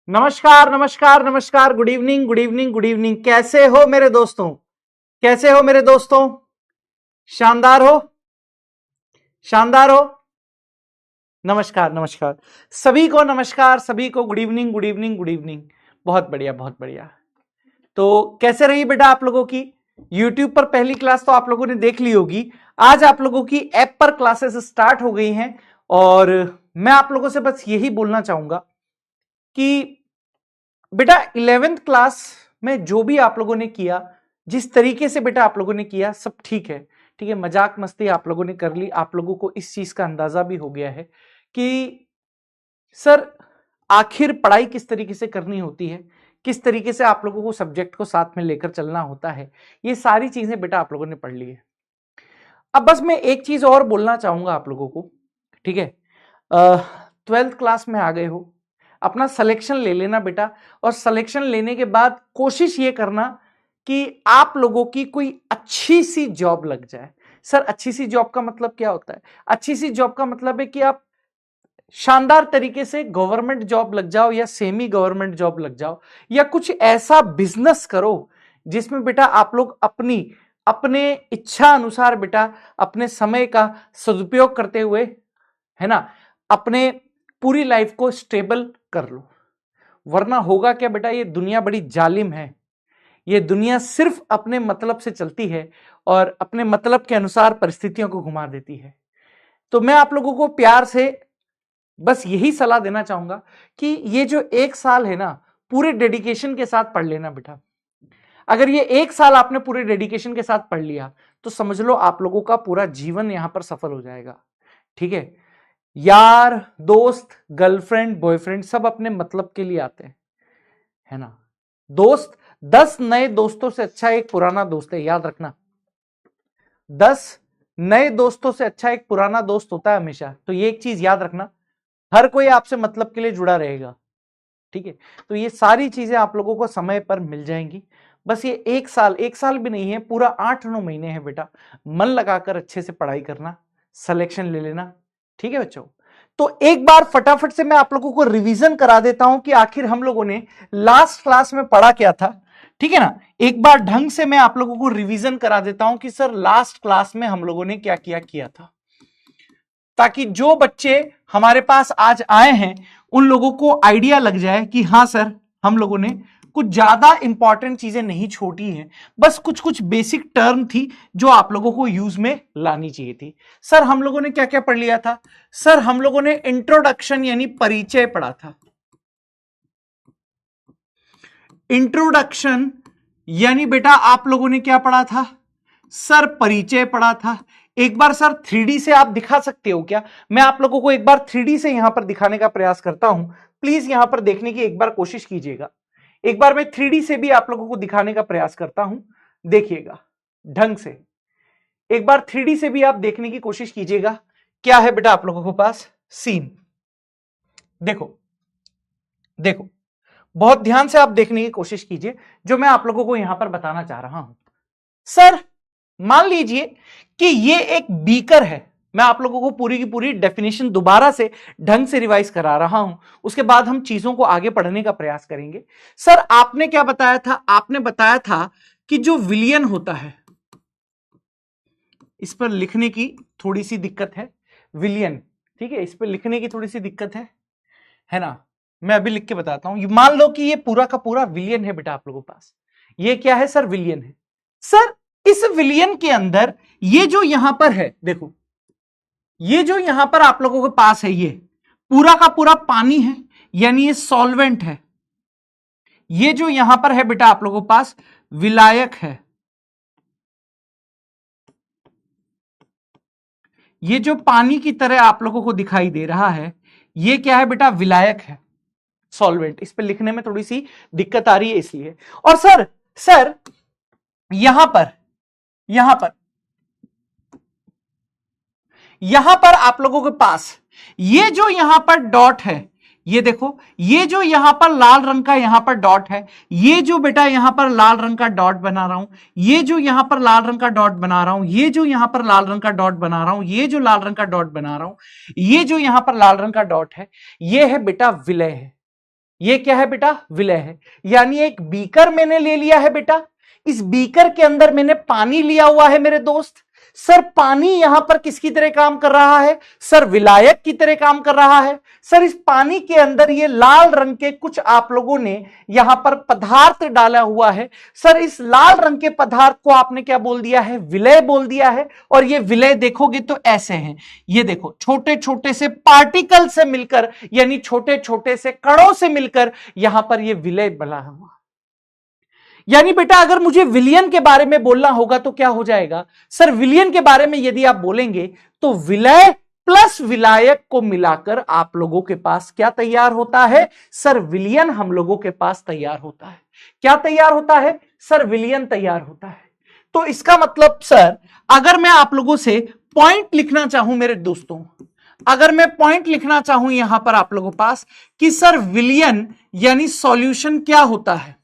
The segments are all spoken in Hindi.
नमस्कार नमस्कार नमस्कार, good evening good evening good evening. कैसे हो मेरे दोस्तों? कैसे हो मेरे दोस्तों? शानदार हो, शानदार हो। नमस्कार नमस्कार सभी को, नमस्कार सभी को, good evening good evening good evening. बहुत बढ़िया बहुत बढ़िया। तो कैसे रही बेटा आप लोगों की YouTube पर पहली क्लास? तो आप लोगों ने देख ली होगी। आज आप लोगों की ऐप पर क्लासेस स्टार्ट हो गई हैं और मैं आप लोगों से बस यही बोलना चाहूंगा कि बेटा 11th क्लास में जो भी आप लोगों ने किया, जिस तरीके से बेटा आप लोगों ने किया, सब ठीक है। ठीक है, मजाक मस्ती आप लोगों ने कर ली। आप लोगों को इस चीज का अंदाजा भी हो गया है कि सर आखिर पढ़ाई किस तरीके से करनी होती है, किस तरीके से आप लोगों को सब्जेक्ट को साथ में लेकर चलना होता है। ये सारी चीजें बेटा आप लोगों ने पढ़ ली है। अब बस मैं एक चीज और बोलना चाहूंगा आप लोगों को। ठीक है, 12th क्लास में आ गए हो, अपना सिलेक्शन ले लेना बेटा। और सिलेक्शन लेने के बाद कोशिश ये करना कि आप लोगों की कोई अच्छी सी जॉब लग जाए। सर अच्छी सी जॉब का मतलब क्या होता है? अच्छी सी जॉब का मतलब है कि आप शानदार तरीके से गवर्नमेंट जॉब लग जाओ या सेमी गवर्नमेंट जॉब लग जाओ, या कुछ ऐसा बिजनेस करो जिसमें बेटा आप लोग अपने इच्छा अनुसार बेटा अपने समय का सदुपयोग करते हुए, है ना, अपने पूरी लाइफ को स्टेबल कर लो। वरना होगा क्या बेटा, ये दुनिया बड़ी जालिम है। ये दुनिया सिर्फ अपने मतलब से चलती है और अपने मतलब के अनुसार परिस्थितियों को घुमा देती है। तो मैं आप लोगों को प्यार से बस यही सलाह देना चाहूंगा कि ये जो एक साल है ना, पूरे डेडिकेशन के साथ पढ़ लेना बेटा। अगर ये एक साल आपने पूरे डेडिकेशन के साथ पढ़ लिया तो समझ लो आप लोगों का पूरा जीवन यहां पर सफल हो जाएगा। ठीक है, यार दोस्त गर्लफ्रेंड बॉयफ्रेंड सब अपने मतलब के लिए आते हैं, है ना। दोस्त 10 नए दोस्तों से अच्छा एक पुराना दोस्त है, याद रखना। 10 नए दोस्तों से अच्छा एक पुराना दोस्त होता है हमेशा। तो ये एक चीज याद रखना, हर कोई आपसे मतलब के लिए जुड़ा रहेगा। ठीक है, तो ये सारी चीजें आप लोगों को समय पर मिल जाएंगी। बस ये एक साल भी नहीं है, पूरा 8-9 महीने है बेटा। मन लगाकर अच्छे से पढ़ाई करना, सिलेक्शन ले लेना। ठीक है बच्चों, तो एक बार फटाफट से मैं आप लोगों को रिवीजन करा देता हूं कि आखिर हम लोगों ने लास्ट क्लास में पढ़ा क्या था। ठीक है ना, एक बार ढंग से मैं आप लोगों को रिवीजन करा देता हूं कि सर लास्ट क्लास में हम लोगों ने क्या किया था, ताकि जो बच्चे हमारे पास आज आए हैं उन लोगों को आइडिया लग जाए कि हाँ सर हम लोगों ने कुछ ज्यादा इंपॉर्टेंट चीजें नहीं छोड़ी हैं, बस कुछ कुछ बेसिक टर्म थी जो आप लोगों को यूज में लानी चाहिए थी। सर हम लोगों ने क्या क्या पढ़ लिया था? सर हम लोगों ने इंट्रोडक्शन यानी परिचय पढ़ा था। इंट्रोडक्शन यानी बेटा आप लोगों ने क्या पढ़ा था? सर परिचय पढ़ा था। एक बार सर 3D से आप दिखा सकते हो क्या? मैं आप लोगों को एक बार 3D से यहां पर दिखाने का प्रयास करता हूं, प्लीज यहां पर देखने की एक बार कोशिश कीजिएगा। एक बार मैं 3D से भी आप लोगों को दिखाने का प्रयास करता हूं, देखिएगा ढंग से। एक बार 3D से भी आप देखने की कोशिश कीजिएगा। क्या है बेटा आप लोगों के पास सीन? देखो देखो, बहुत ध्यान से आप देखने की कोशिश कीजिए जो मैं आप लोगों को यहां पर बताना चाह रहा हूं। सर मान लीजिए कि ये एक बीकर है। मैं आप लोगों को पूरी की पूरी डेफिनेशन दोबारा से ढंग से रिवाइज करा रहा हूं, उसके बाद हम चीजों को आगे पढ़ने का प्रयास करेंगे। सर आपने क्या बताया था? आपने बताया था कि जो विलियन होता है, इस पर लिखने की थोड़ी सी दिक्कत है, विलियन। ठीक है, इस पर लिखने की थोड़ी सी दिक्कत है ना। मैं अभी लिख के बताता हूं। मान लो कि ये पूरा का पूरा विलियन है बेटा आप लोगों के पास। ये क्या है सर? विलियन है। सर इस विलियन के अंदर ये जो यहां पर है, देखो ये जो यहां पर आप लोगों के पास है, ये पूरा का पूरा पानी है, यानी ये सॉल्वेंट है। ये जो यहां पर है बेटा आप लोगों के पास विलायक है। ये जो पानी की तरह आप लोगों को दिखाई दे रहा है, ये क्या है बेटा? विलायक है, सॉल्वेंट। इस पे लिखने में थोड़ी सी दिक्कत आ रही है इसलिए। और सर यहां पर आप लोगों के पास ये जो यहां पर डॉट है, ये देखो, ये जो यहां पर लाल रंग का यहां पर डॉट है, ये जो बेटा यहां पर लाल रंग का डॉट बना रहा हूं, ये जो यहां पर लाल रंग का डॉट बना रहा हूं, ये जो यहां पर लाल रंग का डॉट बना रहा हूं, ये जो लाल रंग का डॉट बना रहा हूं, ये जो यहां पर लाल रंग का डॉट है, ये है बेटा विलय है। ये क्या है बेटा? विलय है। यानी एक बीकर मैंने ले लिया है बेटा, इस बीकर के अंदर मैंने पानी लिया हुआ है मेरे दोस्त। सर पानी यहां पर किसकी तरह काम कर रहा है? सर विलायक की तरह काम कर रहा है। सर इस पानी के अंदर ये लाल रंग के कुछ आप लोगों ने यहां पर पदार्थ डाला हुआ है। सर इस लाल रंग के पदार्थ को आपने क्या बोल दिया है? विलय बोल दिया है। और ये विलय देखोगे तो ऐसे हैं, ये देखो छोटे छोटे से पार्टिकल से मिलकर, यानी छोटे छोटे से कणों से मिलकर यहां पर ये विलय बना हुआ। यानी बेटा अगर मुझे विलयन के बारे में बोलना होगा तो क्या हो जाएगा? सर विलयन के बारे में यदि आप बोलेंगे तो विलय प्लस विलायक को मिलाकर आप लोगों के पास क्या तैयार होता है? सर विलयन हम लोगों के पास तैयार होता है। क्या तैयार होता है? सर विलयन तैयार होता है। तो इसका मतलब सर अगर मैं आप लोगों से पॉइंट लिखना चाहूं मेरे दोस्तों, अगर मैं पॉइंट लिखना चाहूं यहां पर आप लोगों के पास कि सर विलयन यानी सॉल्यूशन क्या होता है,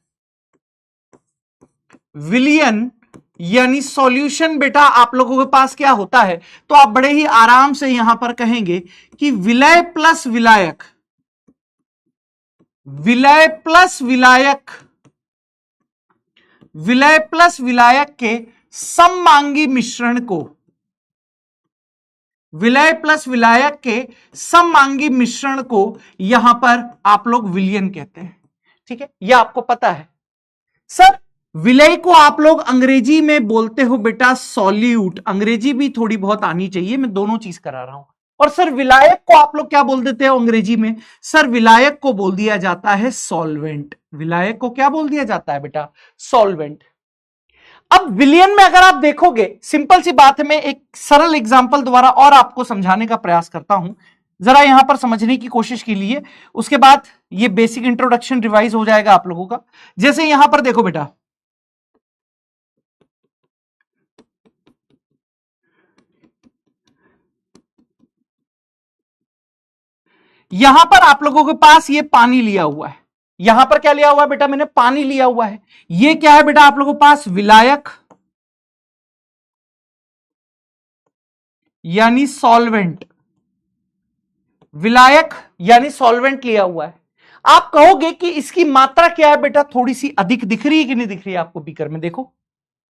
विलयन यानी सॉल्यूशन बेटा आप लोगों के पास क्या होता है, तो आप बड़े ही आराम से यहां पर कहेंगे कि विलय प्लस विलायक, विलय प्लस विलायक, विलय प्लस विलायक के सममांगी मिश्रण को, विलय प्लस विलायक के सममांगी मिश्रण को यहां पर आप लोग विलयन कहते हैं। ठीक है, यह आपको पता है। सर विलय को आप लोग अंग्रेजी में बोलते हो बेटा सॉल्यूट, अंग्रेजी भी थोड़ी बहुत आनी चाहिए, मैं दोनों चीज करा रहा हूं। और सर विलायक को आप लोग क्या बोल देते हो अंग्रेजी में? सर विलायक को बोल दिया जाता है सॉल्वेंट। विलायक को क्या बोल दिया जाता है बेटा? सॉल्वेंट। अब विलयन में अगर आप देखोगे, सिंपल सी बात है, मैं एक सरल एग्जांपल द्वारा और आपको समझाने का प्रयास करता हूं, जरा यहां पर समझने की कोशिश कीजिए, उसके बाद ये बेसिक इंट्रोडक्शन रिवाइज हो जाएगा आप लोगों का। जैसे यहां पर देखो बेटा, यहां पर आप लोगों के पास ये पानी लिया हुआ है, यहां पर क्या लिया हुआ है बेटा? मैंने पानी लिया हुआ है। ये क्या है बेटा आप लोगों के पास? विलायक यानी सॉल्वेंट, विलायक यानी सॉल्वेंट लिया हुआ है। आप कहोगे कि इसकी मात्रा क्या है बेटा? थोड़ी सी अधिक दिख रही है कि नहीं दिख रही है आपको बीकर में? देखो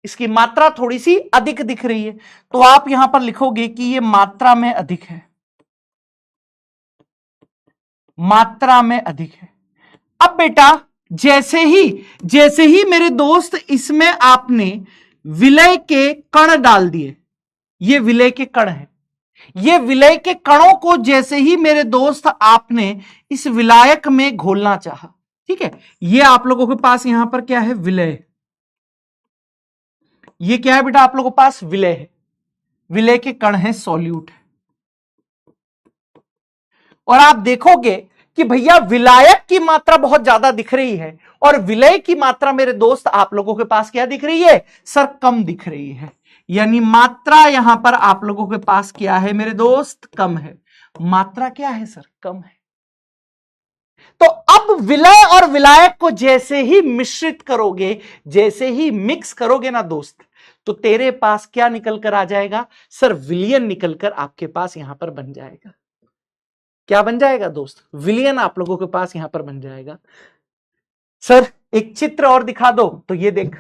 इसकी मात्रा थोड़ी सी अधिक दिख रही है, तो आप यहां पर लिखोगे कि ये मात्रा में अधिक है, मात्रा में अधिक है। अब बेटा जैसे ही मेरे दोस्त इसमें आपने विलय के कण डाल दिए, ये विलय के कण है, ये विलय के कणों को जैसे ही मेरे दोस्त आपने इस विलायक में घोलना चाहा, ठीक है, ये आप लोगों के पास यहां पर क्या है? विलय। ये क्या है बेटा आप लोगों के पास? विलय है, विलय के कण है, सॉल्यूट है। और आप देखोगे कि भैया विलायक की मात्रा बहुत ज्यादा दिख रही है और विलय की मात्रा मेरे दोस्त आप लोगों के पास क्या दिख रही है? सर कम दिख रही है। यानी मात्रा यहां पर आप लोगों के पास क्या है मेरे दोस्त? कम है। मात्रा क्या है सर? कम है। तो अब विलय और विलायक को जैसे ही मिश्रित करोगे, जैसे ही मिक्स करोगे ना दोस्त, तो तेरे पास क्या निकल कर आ जाएगा? सर विलयन निकलकर आपके पास यहां पर बन जाएगा। क्या बन जाएगा दोस्त? विलयन आप लोगों के पास यहां पर बन जाएगा। सर एक चित्र और दिखा दो, तो ये देख,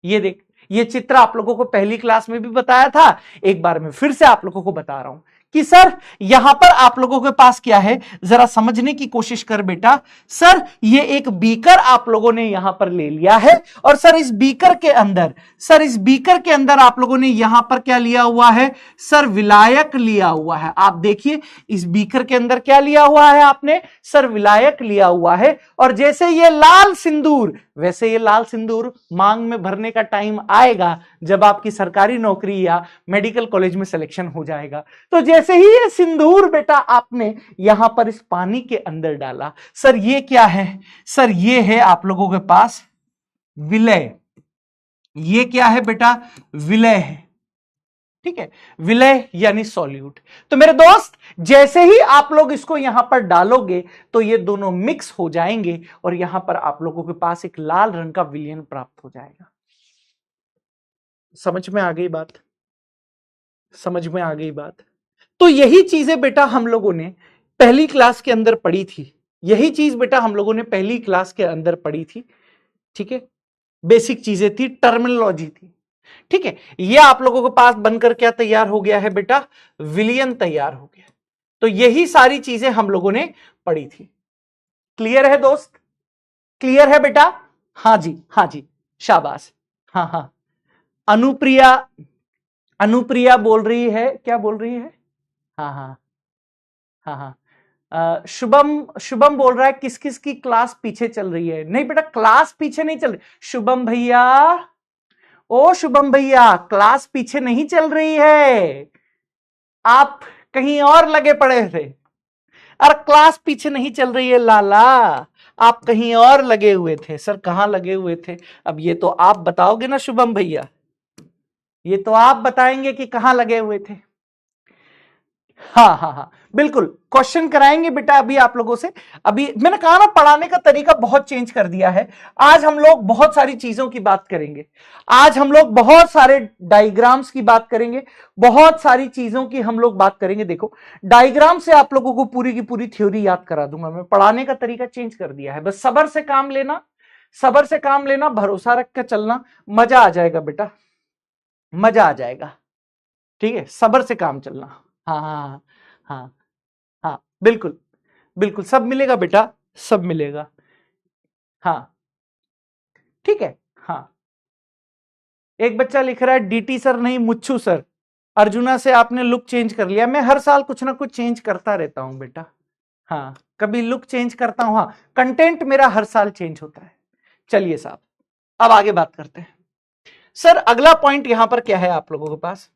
ये देख, ये चित्र आप लोगों को पहली क्लास में भी बताया था, एक बार मैं फिर से आप लोगों को बता रहा हूं कि सर यहां पर आप लोगों के पास क्या है, जरा समझने की कोशिश कर बेटा। सर ये एक बीकर आप लोगों ने यहां पर ले लिया है और सर इस बीकर के अंदर, सर इस बीकर के अंदर आप लोगों ने यहां पर क्या लिया हुआ है? सर विलायक लिया हुआ है। आप देखिए इस बीकर के अंदर क्या लिया हुआ है आपने? सर विलायक लिया हुआ है। और जैसे ये लाल सिंदूर, वैसे ये लाल सिंदूर मांग में भरने का टाइम आएगा जब आपकी सरकारी नौकरी या मेडिकल कॉलेज में सिलेक्शन हो जाएगा। तो जैसे ही ये सिंदूर बेटा आपने यहां पर इस पानी के अंदर डाला, सर ये क्या है? सर ये है आप लोगों के पास विलय। ये क्या है बेटा? विलय है। ठीक है, विलय यानी सॉल्यूट। तो मेरे दोस्त जैसे ही आप लोग इसको यहां पर डालोगे तो ये दोनों मिक्स हो जाएंगे और यहां पर आप लोगों के पास एक लाल रंग का विलयन प्राप्त हो जाएगा। समझ में आ गई बात? समझ में आ गई बात? तो यही चीजें बेटा हम लोगों ने पहली क्लास के अंदर पढ़ी थी। यही चीज बेटा हम लोगों ने पहली क्लास के अंदर पढ़ी थी, ठीक है। बेसिक चीजें थी, टर्मिनोलॉजी थी, ठीक है। ये आप लोगों के पास बनकर क्या तैयार हो गया है बेटा, विलियन तैयार हो गया। तो यही सारी चीजें हम लोगों ने पढ़ी थी। क्लियर है दोस्त, क्लियर है बेटा? हाँ जी, हाँ जी, शाबाश। हाँ हाँ, अनुप्रिया, अनुप्रिया बोल रही है, क्या बोल रही है? हाँ हाँ हाँ हाँ, शुभम, शुभम बोल रहा है किस किस की क्लास पीछे चल रही है। नहीं बेटा, क्लास पीछे नहीं चल रही शुभम भैया, ओ शुभम भैया, क्लास पीछे नहीं चल रही है, आप कहीं और लगे पड़े थे। अरे क्लास पीछे नहीं चल रही है लाला, आप कहीं और लगे हुए थे। सर कहां लगे हुए थे? अब ये तो आप बताओगे ना शुभम भैया, ये तो आप बताएंगे कि कहां लगे हुए थे। हाँ हाँ हाँ, बिल्कुल क्वेश्चन कराएंगे बेटा अभी आप लोगों से। अभी मैंने कहा ना, पढ़ाने का तरीका बहुत चेंज कर दिया है। आज हम लोग बहुत सारी चीजों की बात करेंगे, आज हम लोग बहुत सारे डायग्राम्स की बात करेंगे, बहुत सारी चीजों की हम लोग बात करेंगे। देखो, डायग्राम से आप लोगों को पूरी की पूरी थ्योरी याद करा दूंगा मैं। पढ़ाने का तरीका चेंज कर दिया है, बस सब्र से काम लेना, सब्र से काम लेना, भरोसा रख कर चलना, मजा आ जाएगा बेटा, मजा आ जाएगा, ठीक है। सब्र से काम चलना। हाँ हाँ हाँ हाँ, बिल्कुल बिल्कुल, सब मिलेगा बेटा, सब मिलेगा। हाँ ठीक है। हाँ, एक बच्चा लिख रहा है डीटी सर नहीं मुच्छू सर, अर्जुना से आपने लुक चेंज कर लिया। मैं हर साल कुछ ना कुछ चेंज करता रहता हूं बेटा। हाँ, कभी लुक चेंज करता हूं, हाँ, कंटेंट मेरा हर साल चेंज होता है। चलिए साहब, अब आगे बात करते हैं। सर अगला पॉइंट यहां पर क्या है आप लोगों के पास?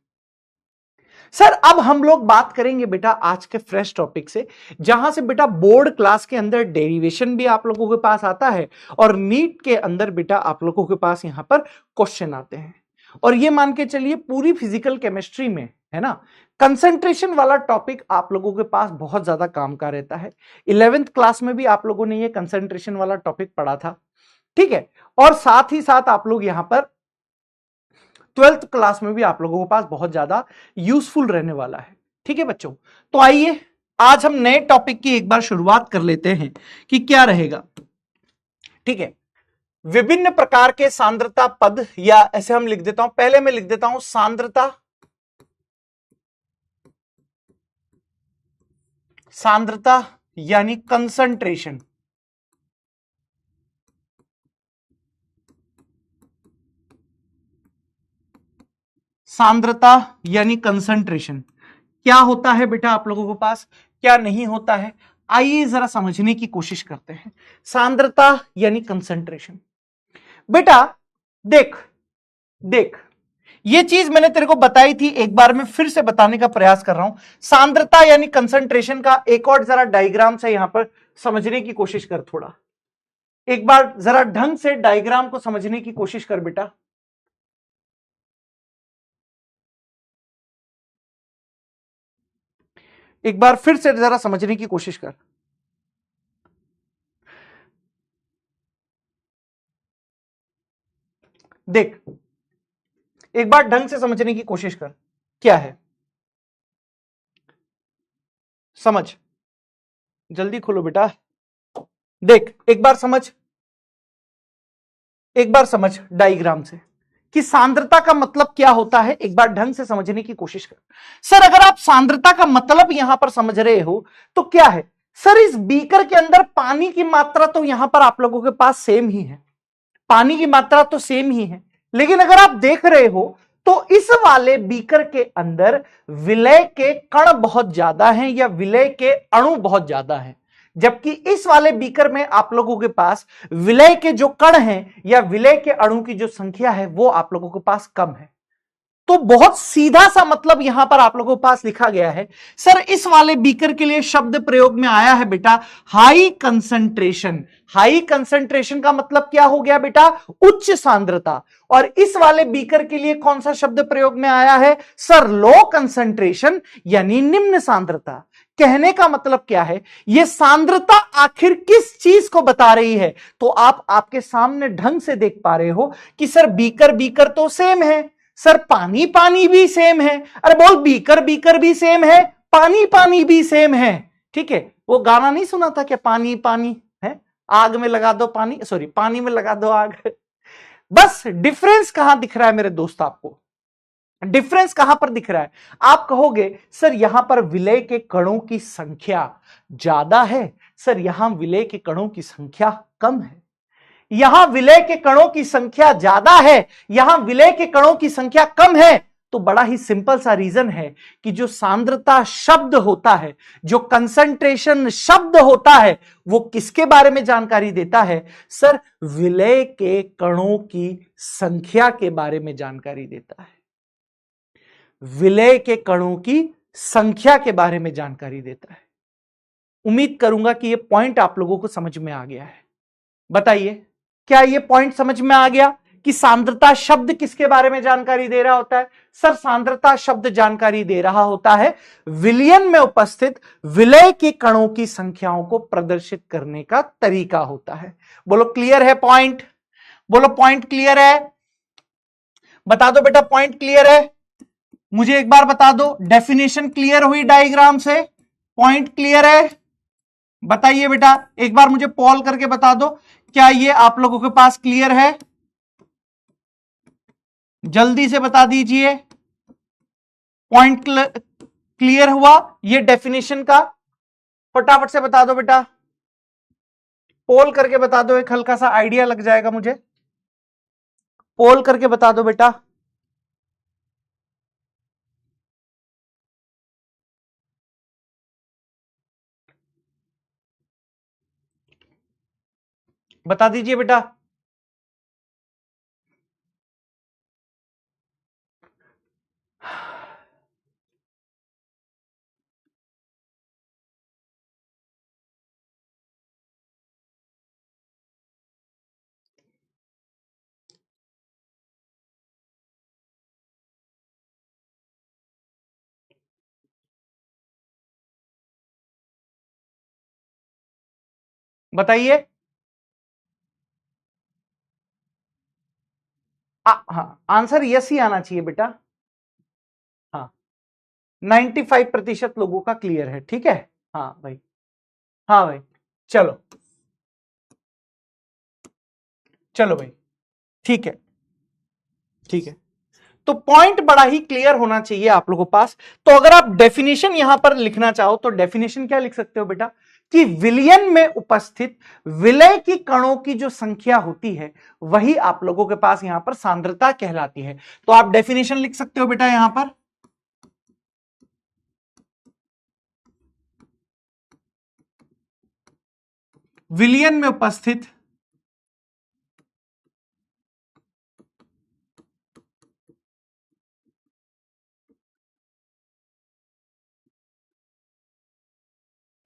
सर अब हम लोग बात करेंगे बेटा आज के फ्रेश टॉपिक से, जहां से बेटा बोर्ड क्लास के अंदर डेरिवेशन भी आप लोगों के पास आता है, और नीट के अंदर बेटा आप लोगों के पास यहां पर क्वेश्चन आते हैं। और ये मान के चलिए पूरी फिजिकल केमिस्ट्री में, है ना, कंसंट्रेशन वाला टॉपिक आप लोगों के पास बहुत ज्यादा काम का रहता है। 11th क्लास में भी आप लोगों ने ये कंसंट्रेशन वाला टॉपिक पढ़ा था, ठीक है। और साथ ही साथ आप लोग यहां पर 12th क्लास में भी आप लोगों के पास बहुत ज्यादा यूजफुल रहने वाला है, ठीक है बच्चों। तो आइए आज हम नए टॉपिक की एक बार शुरुआत कर लेते हैं कि क्या रहेगा, ठीक है। विभिन्न प्रकार के सांद्रता पद, या ऐसे हम लिख देता हूं, पहले मैं लिख देता हूं सांद्रता, सांद्रता यानी कंसंट्रेशन, सांद्रता यानी कंसंट्रेशन क्या होता है बेटा आप लोगों के पास, क्या नहीं होता है, आइए जरा समझने की कोशिश करते हैं। सांद्रता यानी कंसंट्रेशन, बेटा देख देख, ये चीज मैंने तेरे को बताई थी, एक बार मैं फिर से बताने का प्रयास कर रहा हूं। सांद्रता यानी कंसंट्रेशन का एक और जरा डायग्राम से यहां पर समझने की कोशिश कर, थोड़ा एक बार जरा ढंग से डायग्राम को समझने की कोशिश कर बेटा। एक बार फिर से जरा समझने की कोशिश कर। देख, एक बार ढंग से समझने की कोशिश कर, क्या है, समझ, जल्दी खोलो बेटा। देख एक बार समझ, एक बार समझ डायग्राम से कि सांद्रता का मतलब क्या होता है, एक बार ढंग से समझने की कोशिश कर। सर अगर आप सांद्रता का मतलब यहां पर समझ रहे हो तो क्या है, सर इस बीकर के अंदर पानी की मात्रा तो यहां पर आप लोगों के पास सेम ही है, पानी की मात्रा तो सेम ही है, लेकिन अगर आप देख रहे हो तो इस वाले बीकर के अंदर विलय के कण बहुत ज्यादा हैं, या विलय के अणु बहुत ज्यादा हैं, जबकि इस वाले बीकर में आप लोगों के पास विलय के जो कण हैं या विलय के अणु की जो संख्या है वो आप लोगों के पास कम है। तो बहुत सीधा सा मतलब यहां पर आप लोगों के पास लिखा गया है। सर इस वाले बीकर के लिए शब्द प्रयोग में आया है बेटा हाई कंसंट्रेशन। हाई कंसंट्रेशन का मतलब क्या हो गया बेटा, उच्च सांद्रता। और इस वाले बीकर के लिए कौन सा शब्द प्रयोग में आया है सर, लो कंसंट्रेशन यानी निम्न सांद्रता। कहने का मतलब क्या है, यह सांद्रता आखिर किस चीज को बता रही है, तो आप आपके सामने ढंग से देख पा रहे हो कि सर बीकर बीकर तो सेम है, सर पानी पानी भी सेम है, अरे बोल बीकर बीकर भी सेम है, पानी पानी भी सेम है, ठीक है, वो गाना नहीं सुना था कि पानी पानी है, आग में लगा दो पानी, सॉरी पानी में लगा दो आग। बस डिफरेंस कहां दिख रहा है मेरे दोस्त आपको? डिफरेंस कहां पर दिख रहा है? आप कहोगे सर यहां पर विलय के कणों की संख्या ज्यादा है, सर यहां विलय के कणों की संख्या कम है। यहां विलय के कणों की संख्या ज्यादा है, यहां विलय के कणों की संख्या कम है, तो बड़ा ही सिंपल सा रीजन है कि जो सांद्रता शब्द होता है, जो कंसंट्रेशन शब्द होता है, वो किसके बारे में जानकारी देता है? सर विलय के कणों की संख्या के बारे में जानकारी देता है। विलय के कणों की संख्या के बारे में जानकारी देता है। उम्मीद करूंगा कि यह पॉइंट आप लोगों को समझ में आ गया है। बताइए क्या यह पॉइंट समझ में आ गया कि सांद्रता शब्द किसके बारे में जानकारी दे रहा होता है? सर सांद्रता शब्द जानकारी दे रहा होता है विलयन में उपस्थित विलय के कणों की संख्याओं को प्रदर्शित करने का तरीका होता है। बोलो क्लियर है पॉइंट? बोलो पॉइंट क्लियर है? बता दो बेटा पॉइंट क्लियर है? मुझे एक बार बता दो, डेफिनेशन क्लियर हुई डायग्राम से? पॉइंट क्लियर है? बताइए बेटा, एक बार मुझे पॉल करके बता दो, क्या ये आप लोगों के पास क्लियर है? जल्दी से बता दीजिए, पॉइंट क्लियर हुआ ये डेफिनेशन का? फटाफट से बता दो बेटा, पोल करके बता दो, एक हल्का सा आइडिया लग जाएगा मुझे। पोल करके बता दो बेटा। बता दीजिए बेटा। बताइए। हाँ, आंसर यस ही आना चाहिए बेटा। हाँ, 95% लोगों का क्लियर है, ठीक है। हाँ भाई, हाँ भाई, चलो चलो भाई, ठीक है ठीक है। तो पॉइंट बड़ा ही क्लियर होना चाहिए आप लोगों के पास। तो अगर आप डेफिनेशन यहां पर लिखना चाहो तो डेफिनेशन क्या लिख सकते हो बेटा कि विलयन में उपस्थित विलय की कणों की जो संख्या होती है वही आप लोगों के पास यहां पर सांद्रता कहलाती है। तो आप डेफिनेशन लिख सकते हो बेटा यहां पर, विलयन में उपस्थित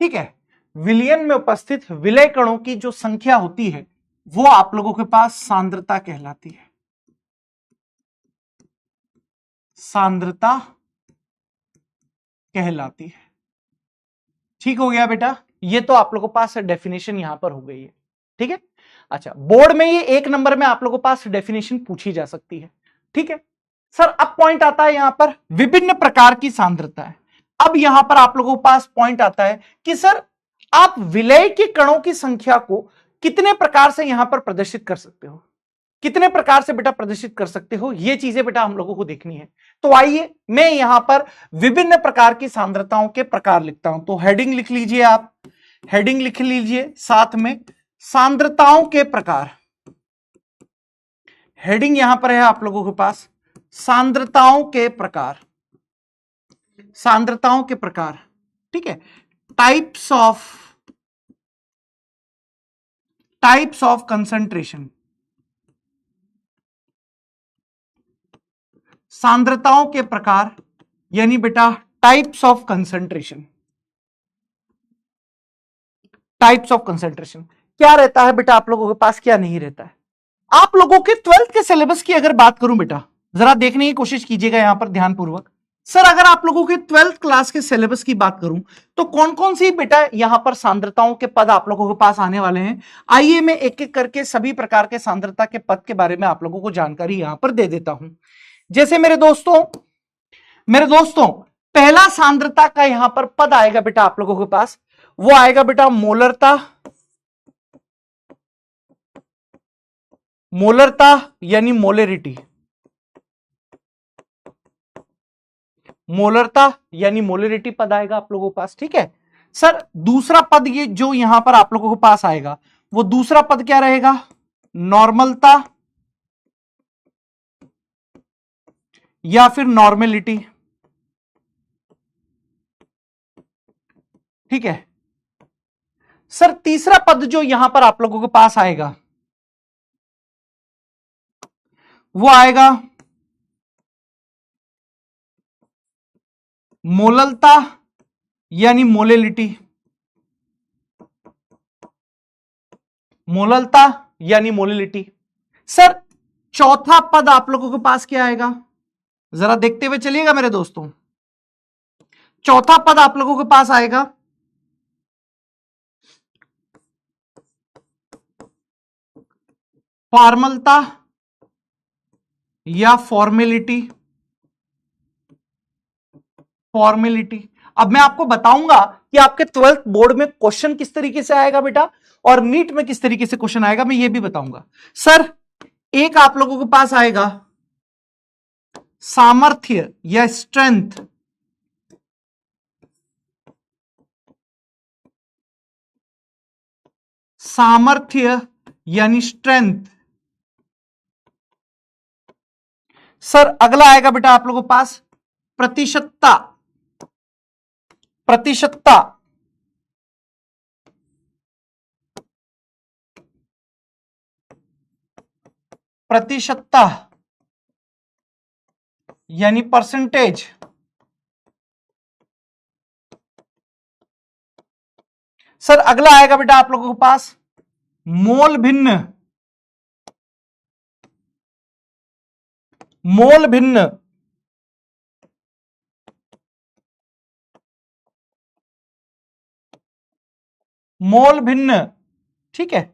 ठीक है, विलयन में उपस्थित विलय कणों की जो संख्या होती है वो आप लोगों के पास सांद्रता कहलाती है। सांद्रता कहलाती है। ठीक हो गया बेटा, ये तो आप लोगों के पास डेफिनेशन यहां पर हो गई है, ठीक है। अच्छा, बोर्ड में ये 1 नंबर में आप लोगों के पास डेफिनेशन पूछी जा सकती है, ठीक है। सर अब पॉइंट आता है यहां पर विभिन्न प्रकार की सांद्रता है। अब यहां पर आप लोगों के पास पॉइंट आता है कि सर आप विलय के कणों की संख्या को कितने प्रकार से यहां पर प्रदर्शित कर सकते हो, कितने प्रकार से बेटा प्रदर्शित कर सकते हो, ये चीजें बेटा हम लोगों को देखनी है। तो आइए मैं यहां पर विभिन्न प्रकार की सांद्रताओं के प्रकार लिखता हूं। तो हेडिंग लिख लीजिए, आप हेडिंग लिख लीजिए साथ में सांद्रताओं के प्रकार। हेडिंग यहां पर है आप लोगों के पास सांद्रताओं के प्रकार, सांद्रताओं के प्रकार, ठीक है। टाइप्स ऑफ कंसंट्रेशन, सांद्रताओं के प्रकार यानी बेटा types of concentration. Types of concentration क्या रहता है बेटा आप लोगों के पास, क्या नहीं रहता है? आप लोगों के 12th के सिलेबस की अगर बात करूं बेटा, जरा देखने की कोशिश कीजिएगा यहां पर ध्यानपूर्वक। सर अगर आप लोगों के 12th क्लास के सिलेबस की बात करूं तो कौन कौन सी बेटा यहां पर सांद्रताओं के पद आप लोगों के पास आने वाले हैं? आइए मैं एक एक करके सभी प्रकार के सांद्रता के पद के बारे में आप लोगों को जानकारी यहां पर दे देता हूं। जैसे मेरे दोस्तों पहला सांद्रता का यहां पर पद आएगा बेटा आप लोगों के पास वो आएगा बेटा मोलरता, मोलरता यानी मोलेरिटी, मोलरता यानी मोलेरिटी पद आएगा आप लोगों के पास। ठीक है सर, दूसरा पद ये जो यहां पर आप लोगों के पास आएगा वो दूसरा पद क्या रहेगा? नॉर्मलता या फिर नॉर्मेलिटी। ठीक है सर, तीसरा पद जो यहां पर आप लोगों के पास आएगा वो आएगा मोललता यानी मोलेलिटी, मोललता यानी मोलेलिटी। सर चौथा पद आप लोगों के पास क्या आएगा? जरा देखते हुए चलिएगा मेरे दोस्तों। चौथा पद आप लोगों के पास आएगा फॉर्मलता या फॉर्मेलिटी, फॉर्मेलिटी। अब मैं आपको बताऊंगा कि आपके 12th बोर्ड में क्वेश्चन किस तरीके से आएगा बेटा और नीट में किस तरीके से क्वेश्चन आएगा, मैं ये भी बताऊंगा। सर एक आप लोगों के पास आएगा सामर्थ्य या स्ट्रेंथ, सामर्थ्य यानी स्ट्रेंथ। सर अगला आएगा बेटा आप लोगों के पास प्रतिशतता, प्रतिशतता। प्रतिशतता यानी परसेंटेज। सर अगला आएगा बेटा आप लोगों के पास मोल भिन्न, मोल भिन्न। मोल भिन्न। ठीक है,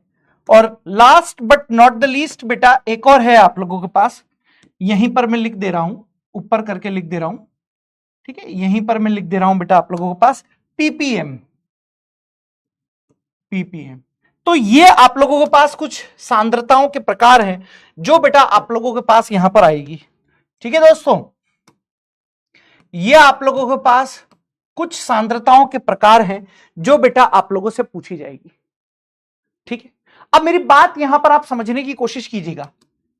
और last but not the least बेटा एक और है आप लोगों के पास, यहीं पर मैं लिख दे रहा हूं, ऊपर करके लिख दे रहा हूं। ठीक है, यहीं पर मैं लिख दे रहा हूं बेटा आप लोगों के पास पीपीएम, पीपीएम। तो ये आप लोगों के पास कुछ सांद्रताओं के प्रकार हैं जो बेटा आप लोगों के पास यहां पर आएगी। ठीक है दोस्तों, ये आप लोगों के पास कुछ सांद्रताओं के प्रकार हैं जो बेटा आप लोगों से पूछी जाएगी। ठीक है, अब मेरी बात यहां पर आप समझने की कोशिश कीजिएगा,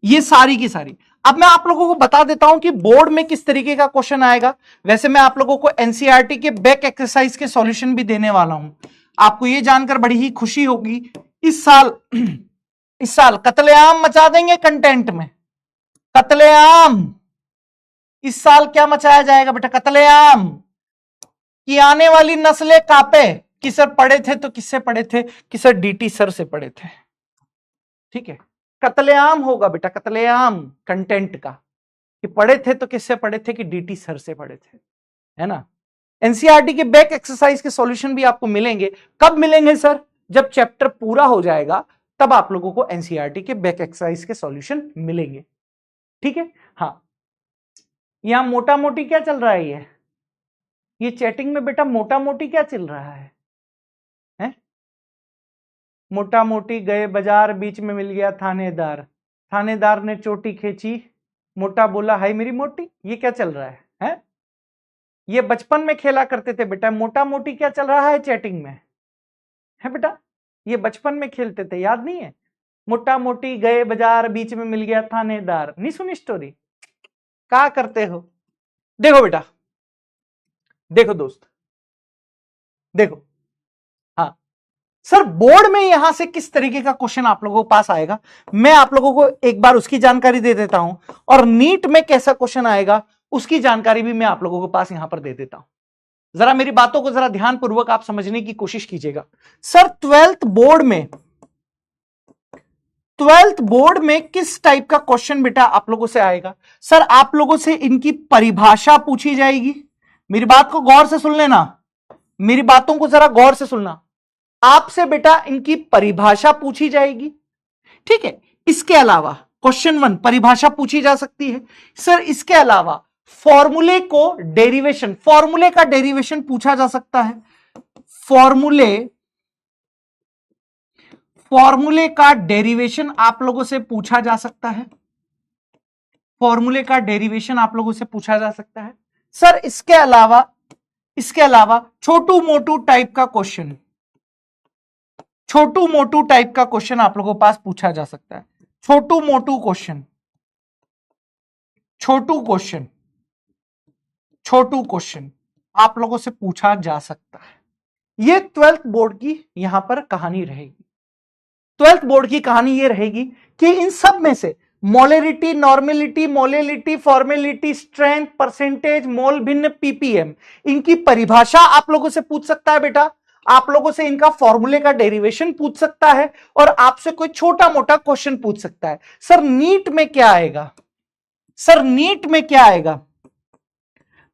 ये सारी की सारी। अब मैं आप लोगों को बता देता हूं कि बोर्ड में किस तरीके का क्वेश्चन आएगा। वैसे मैं आप लोगों को एनसीईआरटी के बैक एक्सरसाइज के सॉल्यूशन भी देने वाला हूं। आपको ये जानकर बड़ी ही खुशी होगी, इस साल कत्लेआम मचा देंगे कंटेंट में। कत्लेआम इस साल क्या मचाया जाएगा बेटा? कत्लेआम कि आने वाली नस्लें कांपे। कि सर पढ़े थे तो किससे पढ़े थे? कि सर डीटी सर से पढ़े थे। ठीक है, कत्लेआम होगा बेटा, कत्लेआम कंटेंट का, कि पढ़े थे तो किससे पढ़े थे? कि डीटी सर से पढ़े थे, है ना। एनसीईआरटी के बैक एक्सरसाइज के सॉल्यूशन भी आपको मिलेंगे। कब मिलेंगे सर? जब चैप्टर पूरा हो जाएगा तब आप लोगों को एनसीईआरटी के बैक एक्सरसाइज के सॉल्यूशन मिलेंगे। ठीक है, हाँ यहां मोटा मोटी क्या चल रहा है? ये चैटिंग में बेटा मोटा मोटी क्या चल रहा है? मोटा मोटी गए बाजार, बीच में मिल गया थानेदार, थानेदार ने चोटी खींची, मोटा बोला हाय मेरी मोटी। ये क्या चल रहा है? ये बचपन में खेला करते थे बेटा। मोटा मोटी क्या चल रहा है चैटिंग में? है बेटा, ये बचपन में खेलते थे, याद नहीं है? मोटा मोटी गए बाजार, बीच में मिल गया थानेदार। नहीं सुनी स्टोरी? क्या करते हो? देखो बेटा, देखो दोस्त, देखो, हाँ सर बोर्ड में यहां से किस तरीके का क्वेश्चन आप लोगों के पास आएगा, मैं आप लोगों को एक बार उसकी जानकारी दे देता हूं, और नीट में कैसा क्वेश्चन आएगा उसकी जानकारी भी मैं आप लोगों के पास यहां पर दे देता हूं। जरा मेरी बातों को जरा ध्यानपूर्वक आप समझने की कोशिश कीजिएगा। सर 12th बोर्ड में किस टाइप का क्वेश्चन बेटा आप लोगों से आएगा? सर आप लोगों से इनकी परिभाषा पूछी जाएगी। मेरी बात को गौर से सुन लेना, मेरी बातों को जरा गौर से सुनना। आपसे बेटा इनकी परिभाषा पूछी जाएगी। ठीक है, इसके अलावा क्वेश्चन 1 परिभाषा पूछी जा सकती है। सर इसके अलावा फॉर्मूले को डेरिवेशन, फॉर्मूले का डेरिवेशन पूछा जा सकता है। फॉर्मूले का डेरिवेशन आप लोगों से पूछा जा सकता है। फॉर्मूले का डेरिवेशन आप लोगों से पूछा जा सकता है सर। इसके अलावा छोटू मोटू टाइप का क्वेश्चन, छोटू मोटू टाइप का क्वेश्चन आप लोगों के पास पूछा जा सकता है। छोटू मोटू क्वेश्चन, छोटू क्वेश्चन आप लोगों से पूछा जा सकता है। ये 12th बोर्ड की यहां पर कहानी रहेगी। 12th बोर्ड की कहानी ये रहेगी कि इन सब में से molarity, normality, molality, formality, strength, percentage, mole भिन्न, पीपीएम, इनकी परिभाषा आप लोगों से पूछ सकता है बेटा। आप लोगों से इनका फॉर्मूले का डेरिवेशन पूछ सकता है और आपसे कोई छोटा मोटा क्वेश्चन पूछ सकता है। सर नीट में क्या आएगा? सर नीट में क्या आएगा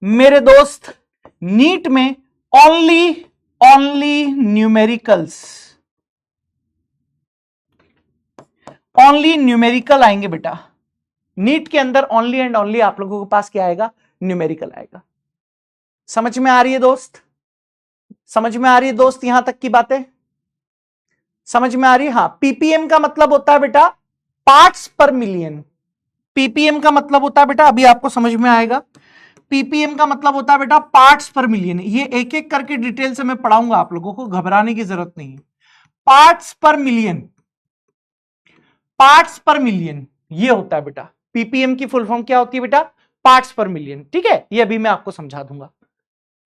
मेरे दोस्त? नीट में ओनली न्यूमेरिकल्स, ओनली न्यूमेरिकल आएंगे बेटा। नीट के अंदर ओनली एंड ओनली आप लोगों के पास क्या आएगा? न्यूमेरिकल आएगा। समझ में आ रही है दोस्त? समझ में आ रही है दोस्त? यहां तक की बातें समझ में आ रही है? हाँ, पीपीएम का मतलब होता है बेटा पार्ट्स पर मिलियन। पीपीएम का मतलब होता है बेटा, अभी आपको समझ में आएगा, पीपीएम का मतलब होता है बेटा पार्ट्स पर मिलियन। ये एक एक करके डिटेल से मैं पढ़ाऊंगा, आप लोगों को घबराने की जरूरत नहीं है। पार्ट्स पर मिलियन, पार्ट्स पर मिलियन ये होता है बेटा। पीपीएम की फुल फॉर्म क्या होती है बेटा? पार्ट्स पर मिलियन। ठीक है, ये अभी मैं आपको समझा दूंगा।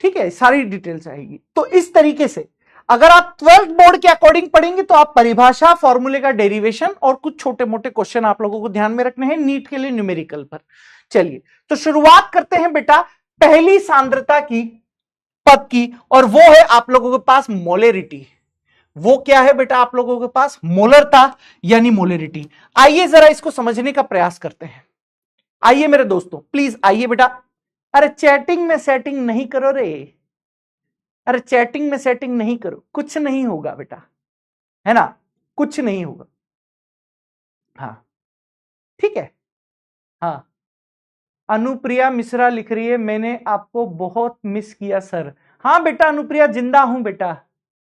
ठीक है, सारी डिटेल्स आएगी। तो इस तरीके से अगर आप 12th बोर्ड के अकॉर्डिंग पढ़ेंगे तो आप परिभाषा, फॉर्मूले का डेरिवेशन और कुछ छोटे मोटे क्वेश्चन आप लोगों को ध्यान में रखने हैं नीट के लिए न्यूमेरिकल पर। चलिए तो शुरुआत करते हैं बेटा पहली सांद्रता की, पद की, और वो है आप लोगों के पास मोलेरिटी। वो क्या है बेटा आप लोगों के पास? मोलरता यानी मोलेरिटी। आइए जरा इसको समझने का प्रयास करते हैं। आइए मेरे दोस्तों, प्लीज आइए बेटा। अरे चैटिंग में सेटिंग नहीं करो रे, अरे चैटिंग में सेटिंग नहीं करो, कुछ नहीं होगा बेटा, है ना, कुछ नहीं होगा। हाँ ठीक है। हाँ, अनुप्रिया मिश्रा लिख रही है मैंने आपको बहुत मिस किया सर। हाँ बेटा अनुप्रिया, जिंदा हूं बेटा,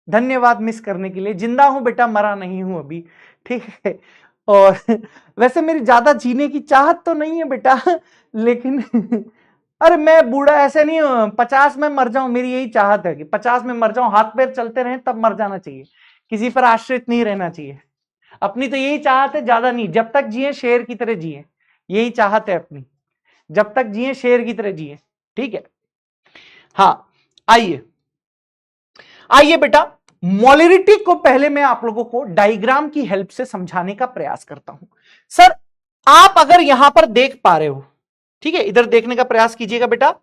धन्यवाद मिस करने के लिए। जिंदा हूं बेटा, मरा नहीं हूं अभी। ठीक है, और वैसे मेरी ज्यादा जीने की चाहत तो नहीं है बेटा, लेकिन अरे मैं बूढ़ा ऐसे नहीं हूं, 50 में मर जाऊं, मेरी यही चाहत है कि 50 में मर जाऊं, हाथ पैर चलते रहें तब मर जाना चाहिए, किसी पर आश्रित नहीं रहना चाहिए। अपनी तो यही चाहत है, ज्यादा नहीं, जब तक जिए शेर की तरह जिए, यही चाहत है अपनी, जब तक जिए शेर की तरह जिए। ठीक है, हाँ आइए आइए बेटा, मोलरिटी को पहले मैं आप लोगों को डायग्राम की हेल्प से समझाने का प्रयास करता हूं। सर आप अगर यहां पर देख पा रहे हो, ठीक है, इधर देखने का प्रयास कीजिएगा बेटा,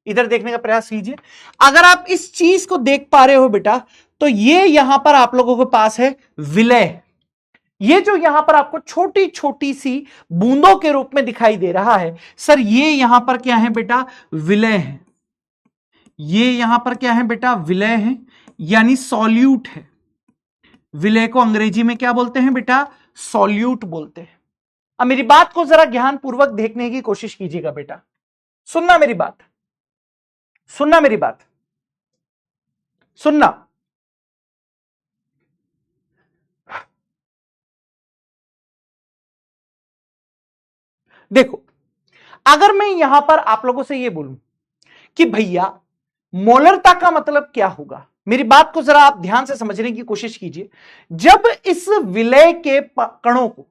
इधर देखने का प्रयास कीजिए। अगर आप इस चीज को देख पा रहे हो बेटा, तो ये यहां पर आप लोगों के पास है विलय। ये जो यहां पर आपको छोटी छोटी सी बूंदों के रूप में दिखाई दे रहा है, सर ये यहां पर क्या है बेटा? विलय है। ये यहां पर क्या है बेटा? विलय है, यानी सॉल्यूट है। विलय को अंग्रेजी में क्या बोलते हैं बेटा? सॉल्यूट बोलते हैं। अब मेरी बात को जरा ध्यानपूर्वक देखने की कोशिश कीजिएगा बेटा, सुनना मेरी बात, सुनना मेरी बात, सुनना। देखो, अगर मैं यहां पर आप लोगों से यह बोलूं कि भैया मोलरता का मतलब क्या होगा, मेरी बात को जरा आप ध्यान से समझने की कोशिश कीजिए। जब इस विलय के कणों को,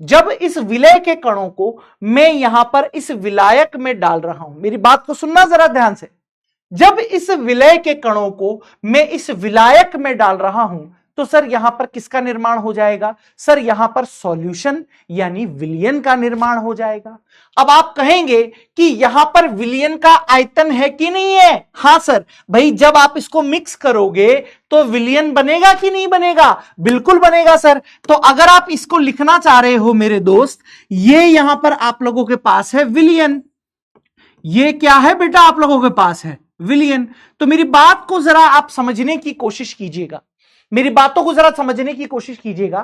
जब इस विलय के कणों को मैं यहां पर इस विलायक में डाल रहा हूं, मेरी बात को सुनना जरा ध्यान से, जब इस विलय के कणों को मैं इस विलायक में डाल रहा हूं, तो सर यहां पर किसका निर्माण हो जाएगा? सर यहां पर सॉल्यूशन यानी विलयन का निर्माण हो जाएगा। अब आप कहेंगे कि यहां पर विलयन का आयतन है कि नहीं है? हां सर, भाई जब आप इसको मिक्स करोगे तो विलयन बनेगा कि नहीं बनेगा? बिल्कुल बनेगा सर। तो अगर आप इसको लिखना चाह रहे हो मेरे दोस्त, ये यहां पर आप लोगों के पास है विलयन, ये क्या है बेटा आप लोगों के पास है? विलयन। तो मेरी बात को जरा आप समझने की कोशिश कीजिएगा, मेरी बातों को जरा समझने की कोशिश कीजिएगा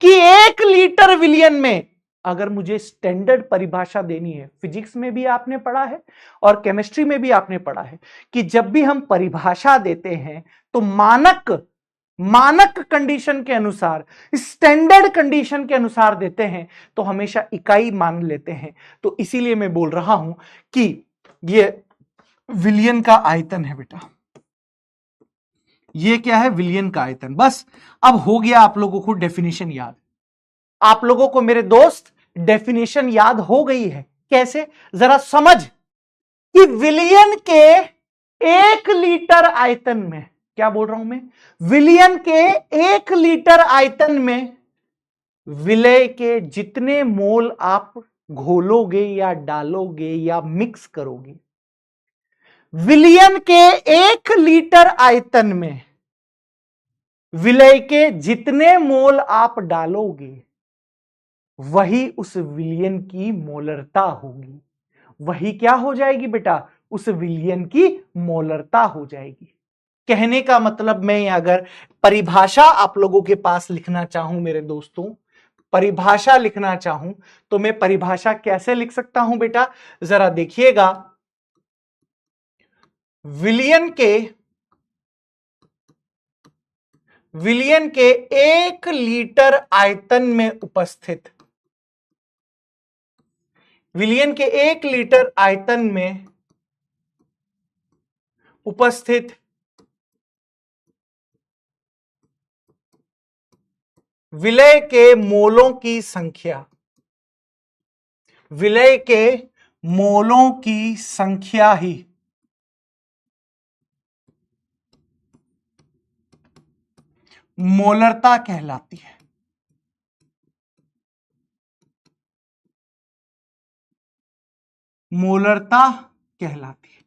कि 1 लीटर विलयन में, अगर मुझे स्टैंडर्ड परिभाषा देनी है, फिजिक्स में भी आपने पढ़ा है और केमिस्ट्री में भी आपने पढ़ा है कि जब भी हम परिभाषा देते हैं तो मानक कंडीशन के अनुसार, स्टैंडर्ड कंडीशन के अनुसार देते हैं, तो हमेशा इकाई मान लेते हैं। तो इसीलिए मैं बोल रहा हूं कि ये विलियन का आयतन है बेटा, ये क्या है, विलियन का आयतन। बस अब हो गया आप लोगों को डेफिनेशन याद। आप लोगों को मेरे दोस्त डेफिनेशन याद हो गई है। कैसे, जरा समझ कि विलियन के 1 लीटर आयतन में, क्या बोल रहा हूं मैं, विलियन के 1 लीटर आयतन में विलय के जितने मोल आप घोलोगे या डालोगे या मिक्स करोगे, विलियन के 1 लीटर आयतन में विलय के जितने मोल आप डालोगे वही उस विलियन की मोलरता होगी। वही क्या हो जाएगी बेटा, उस विलियन की मोलरता हो जाएगी। कहने का मतलब, मैं अगर परिभाषा आप लोगों के पास लिखना चाहूं मेरे दोस्तों, परिभाषा लिखना चाहूं तो मैं परिभाषा कैसे लिख सकता हूं बेटा, जरा देखिएगा। विलियन के 1 लीटर आयतन में उपस्थित, विलियन के 1 लीटर आयतन में उपस्थित विलय के मोलों की संख्या, विलय के मोलों की संख्या ही मोलरता कहलाती है। मोलरता कहलाती है।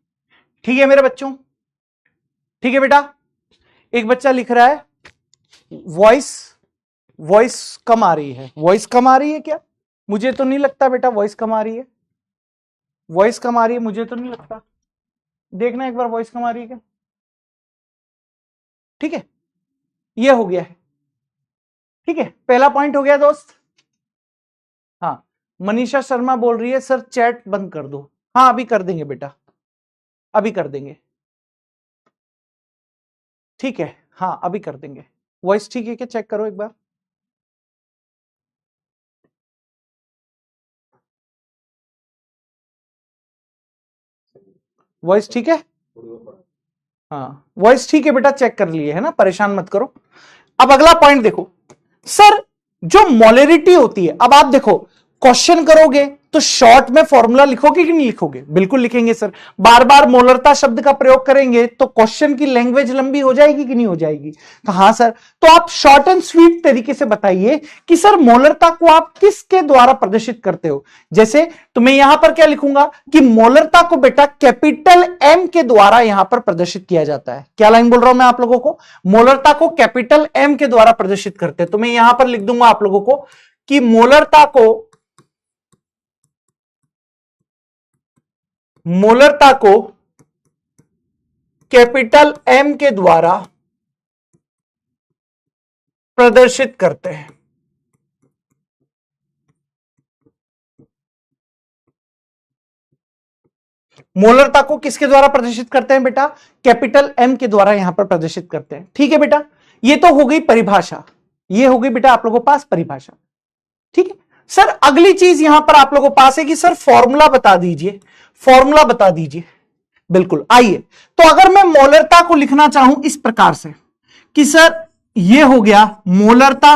ठीक है मेरे बच्चों, ठीक है बेटा। एक बच्चा लिख रहा है वॉइस कम आ रही है। वॉइस कम आ रही है क्या? मुझे तो नहीं लगता बेटा वॉइस कम आ रही है। वॉइस कम आ रही है मुझे तो नहीं लगता। देखना एक बार वॉइस कम आ रही है क्या। ठीक है, ये हो गया है। ठीक है, पहला पॉइंट हो गया दोस्त। हाँ, मनीषा शर्मा बोल रही है सर चैट बंद कर दो। हाँ अभी कर देंगे बेटा, अभी कर देंगे। ठीक है, हाँ अभी कर देंगे। वॉइस ठीक है क्या, चेक करो एक बार। वॉइस ठीक है? हाँ वॉइस ठीक है बेटा, चेक कर लिए है ना, परेशान मत करो। अब अगला पॉइंट देखो सर, जो मोलरिटी होती है। अब आप देखो क्वेश्चन करोगे तो शॉर्ट में फॉर्मूला लिखोगे कि नहीं लिखोगे? बिल्कुल लिखेंगे सर। बार बार मोलरता शब्द का प्रयोग करेंगे तो क्वेश्चन की लैंग्वेज लंबी हो जाएगी कि नहीं हो जाएगी? तो हाँ सर। तो आप शॉर्ट एंड स्वीट तरीके से बताइए कि सर मोलरता को आप किसके द्वारा प्रदर्शित करते हो। जैसे तो मैं यहां पर क्या लिखूंगा कि मोलरता को बेटा कैपिटल एम के द्वारा यहां पर प्रदर्शित किया जाता है। क्या लाइन बोल रहा हूं मैं आप लोगों को? मोलरता को कैपिटल एम के द्वारा प्रदर्शित करते हैं। तो मैं यहां पर लिख दूंगा आप लोगों को कि मोलरता को कैपिटल एम के द्वारा प्रदर्शित करते हैं। मोलरता को किसके द्वारा प्रदर्शित करते हैं बेटा? कैपिटल एम के द्वारा यहां पर प्रदर्शित करते हैं। ठीक है बेटा, ये तो हो गई परिभाषा, ये हो गई बेटा आप लोगों के पास परिभाषा। ठीक है सर, अगली चीज यहां पर आप लोगों के पास है कि सर फॉर्मूला बता दीजिए, फॉर्मूला बता दीजिए। बिल्कुल, आइए। तो अगर मैं मोलरता को लिखना चाहूं इस प्रकार से कि सर ये हो गया मोलरता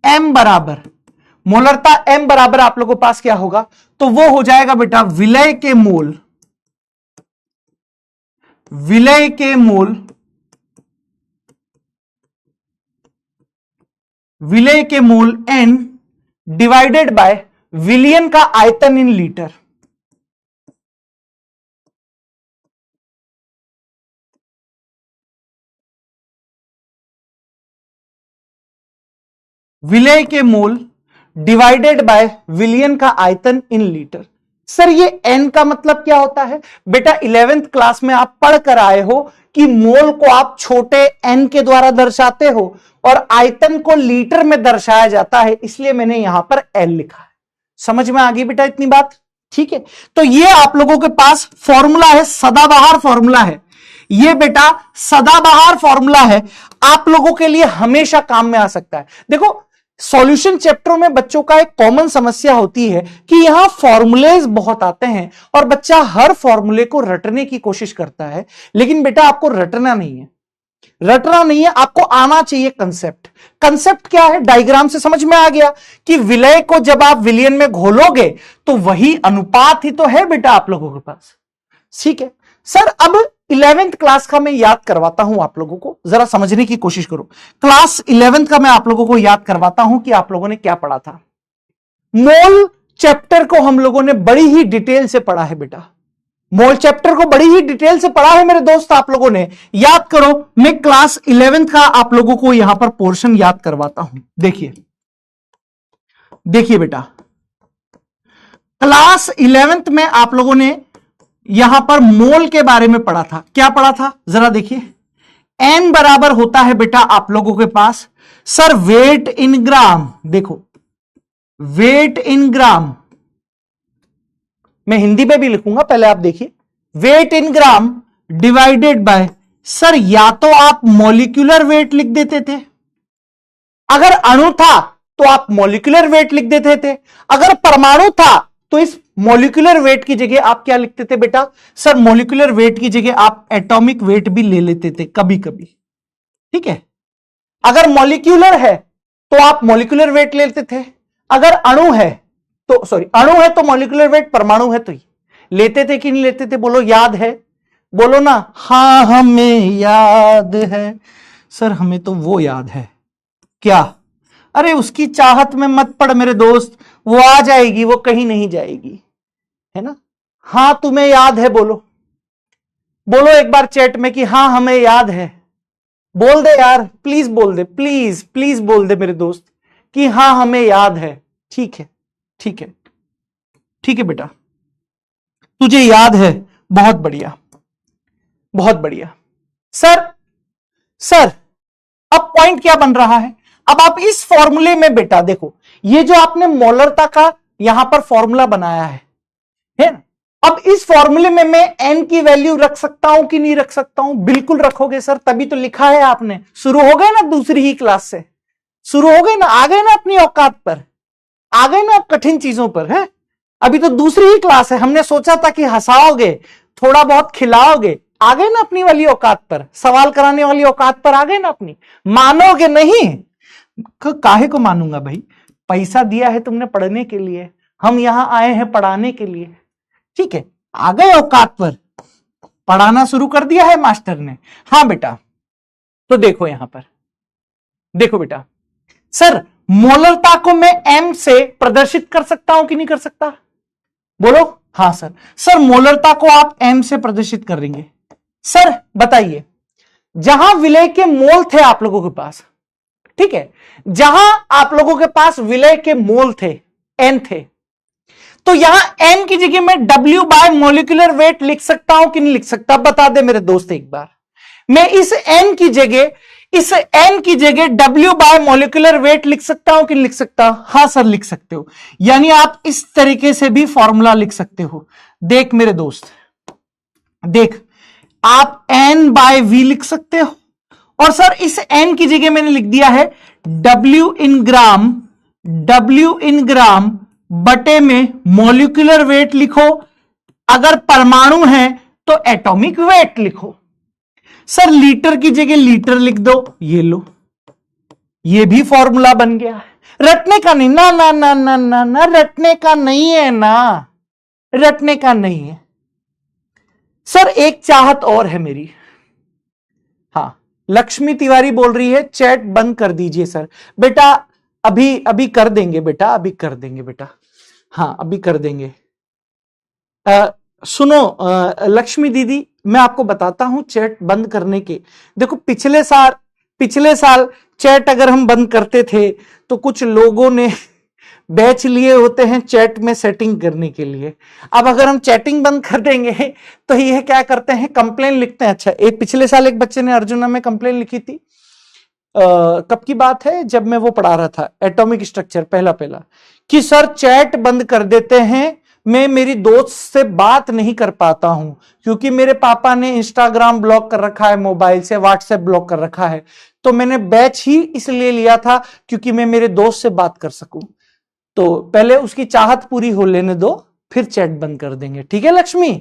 एम बराबर आप लोगों के पास क्या होगा? तो वो हो जाएगा बेटा विलय के मोल एन डिवाइडेड बाय विलियन का आयतन इन लीटर। विलय के मोल डिवाइडेड बाय विलियन का आयतन इन लीटर। सर ये n का मतलब क्या होता है बेटा? 11th क्लास में आप पढ़ कर आए हो कि मोल को आप छोटे n के द्वारा दर्शाते हो और आयतन को लीटर में दर्शाया जाता है, इसलिए मैंने यहां पर L लिखा है। समझ में आ गई बेटा इतनी बात? ठीक है, तो ये आप लोगों के पास फॉर्मूला है, सदाबहार फॉर्मूला है ये बेटा, सदाबहार फॉर्मूला है, आप लोगों के लिए हमेशा काम में आ सकता है। देखो सॉल्यूशन चैप्टरों में बच्चों का एक कॉमन समस्या होती है कि यहां फॉर्मूलेज बहुत आते हैं और बच्चा हर फॉर्मूले को रटने की कोशिश करता है, लेकिन बेटा आपको रटना नहीं है, रटना नहीं है, आपको आना चाहिए कंसेप्ट। कंसेप्ट क्या है? डायग्राम से समझ में आ गया कि विलय को जब आप विलयन में घोलोगे तो वही अनुपात ही तो है बेटा आप लोगों के पास। ठीक है सर, अब 11th क्लास का मैं याद करवाता हूं आप लोगों को, जरा समझने की कोशिश करो। क्लास 11th का मैं आप लोगों को याद करवाता हूं कि आप लोगों ने क्या पढ़ा था। मोल चैप्टर को हम लोगों ने बड़ी ही डिटेल से पढ़ा है बेटा, मोल चैप्टर को बड़ी ही डिटेल से पढ़ा है मेरे दोस्त आप लोगों ने। याद करो, मैं क्लास 11th का आप लोगों को यहां पर पोर्शन याद करवाता हूं। देखिए देखिए बेटा, क्लास 11th में आप लोगों ने यहां पर मोल के बारे में पढ़ा था। क्या पढ़ा था जरा देखिए। n बराबर होता है बेटा आप लोगों के पास सर वेट इन ग्राम। देखो वेट इन ग्राम, मैं हिंदी में भी लिखूंगा, पहले आप देखिए। Weight in gram divided by, sir या तो आप मॉलिक्यूलर वेट लिख देते थे, अगर अणु था तो आप मॉलिक्यूलर वेट लिख देते थे, अगर परमाणु था तो इस मॉलिक्यूलर वेट की जगह आप क्या लिखते थे बेटा? सर मॉलिक्यूलर वेट की जगह आप एटॉमिक वेट भी ले लेते थे कभी कभी। ठीक है, अगर मॉलिक्यूलर है तो आप मॉलिक्यूलर वेट लेते थे, अगर अणु है तो सॉरी अणु है तो मॉलिक्यूलर वेट, परमाणु है तो ही लेते थे कि नहीं लेते थे? बोलो याद है, बोलो ना। हाँ हमें याद है सर, हमें तो वो याद है। क्या? अरे उसकी चाहत में मत पड़ मेरे दोस्त, वो आ जाएगी, वो कहीं नहीं जाएगी, है ना। हाँ तुम्हें याद है, बोलो बोलो एक बार चैट में कि हाँ हमें याद है। बोल दे यार, प्लीज बोल दे, प्लीज प्लीज बोल दे मेरे दोस्त कि हाँ हमें याद है। ठीक है ठीक है ठीक है बेटा, तुझे याद है, बहुत बढ़िया बहुत बढ़िया। सर सर अब पॉइंट क्या बन रहा है? अब आप इस फॉर्मूले में बेटा देखो, ये जो आपने मोलरता का यहां पर फॉर्मूला बनाया है ना, अब इस फॉर्मूले में मैं n की वैल्यू रख सकता हूं कि नहीं रख सकता हूं? बिल्कुल रखोगे सर, तभी तो लिखा है आपने। शुरू हो गए ना, दूसरी ही क्लास से शुरू हो गए ना, आ गए ना अपनी औकात पर, आ गए ना कठिन चीजों पर, है अभी तो दूसरी ही क्लास है। हमने सोचा था कि हंसाओगे, थोड़ा बहुत खिलाओगे, आ गए ना अपनी वाली औकात पर, सवाल कराने वाली औकात पर आ गए ना अपनी। मानोगे नहीं? काहे को मानूंगा भाई, पैसा दिया है तुमने पढ़ने के लिए, हम यहां आए हैं पढ़ाने के लिए। ठीक है, आ गए औकात पर, पढ़ाना शुरू कर दिया है मास्टर ने। हाँ बेटा, तो देखो यहां पर, देखो बेटा, सर मोलरता को मैं m से प्रदर्शित कर सकता हूं कि नहीं कर सकता? बोलो हाँ सर। सर मोलरता को आप m से प्रदर्शित करेंगे। सर बताइए, जहां विलय के मोल थे आप लोगों के पास, ठीक है, जहां आप लोगों के पास विलय के मोल थे, n थे, तो यहां n की जगह मैं w बाय मोलिकुलर वेट लिख सकता हूं कि नहीं लिख सकता? बता दे मेरे दोस्त एक बार। मैं इस n की जगह w बाय मोलिकुलर वेट लिख सकता हूं कि नहीं लिख सकता? हाँ सर लिख सकते हो। यानी आप इस तरीके से भी फॉर्मूला लिख सकते हो। देख मेरे दोस्त, देख, आप n बाय v लिख सकते हो, और सर इस n की जगह मैंने लिख दिया है w इन ग्राम बटे में मॉलिक्यूलर वेट लिखो, अगर परमाणु है तो एटॉमिक वेट लिखो। सर लीटर की जगह लीटर लिख दो, ये लो, ये भी फॉर्मूला बन गया। रटने का नहीं ना, ना ना ना ना ना, रटने का नहीं है ना, रटने का नहीं है। सर एक चाहत और है मेरी, हाँ लक्ष्मी तिवारी बोल रही है चैट बंद कर दीजिए सर। बेटा अभी कर देंगे बेटा, अभी कर देंगे बेटा, हाँ अभी कर देंगे। सुनो लक्ष्मी दीदी, मैं आपको बताता हूं चैट बंद करने के। देखो पिछले साल चैट अगर हम बंद करते थे तो कुछ लोगों ने बैच लिए होते हैं चैट में सेटिंग करने के लिए। अब अगर हम चैटिंग बंद कर देंगे तो ये क्या करते हैं, कंप्लेन लिखते हैं। अच्छा, एक पिछले साल एक बच्चे ने अर्जुना में कंप्लेन लिखी थी, कब की बात है, जब मैं वो पढ़ा रहा था एटॉमिक स्ट्रक्चर पहला पहला, कि सर चैट बंद कर देते हैं, मैं मेरी दोस्त से बात नहीं कर पाता हूं क्योंकि मेरे पापा ने इंस्टाग्राम ब्लॉक कर रखा है, मोबाइल से व्हाट्सएप ब्लॉक कर रखा है, तो मैंने बैच ही इसलिए लिया था क्योंकि मैं मेरे दोस्त से बात कर सकूं। तो पहले उसकी चाहत पूरी हो लेने दो, फिर चैट बंद कर देंगे, ठीक है लक्ष्मी?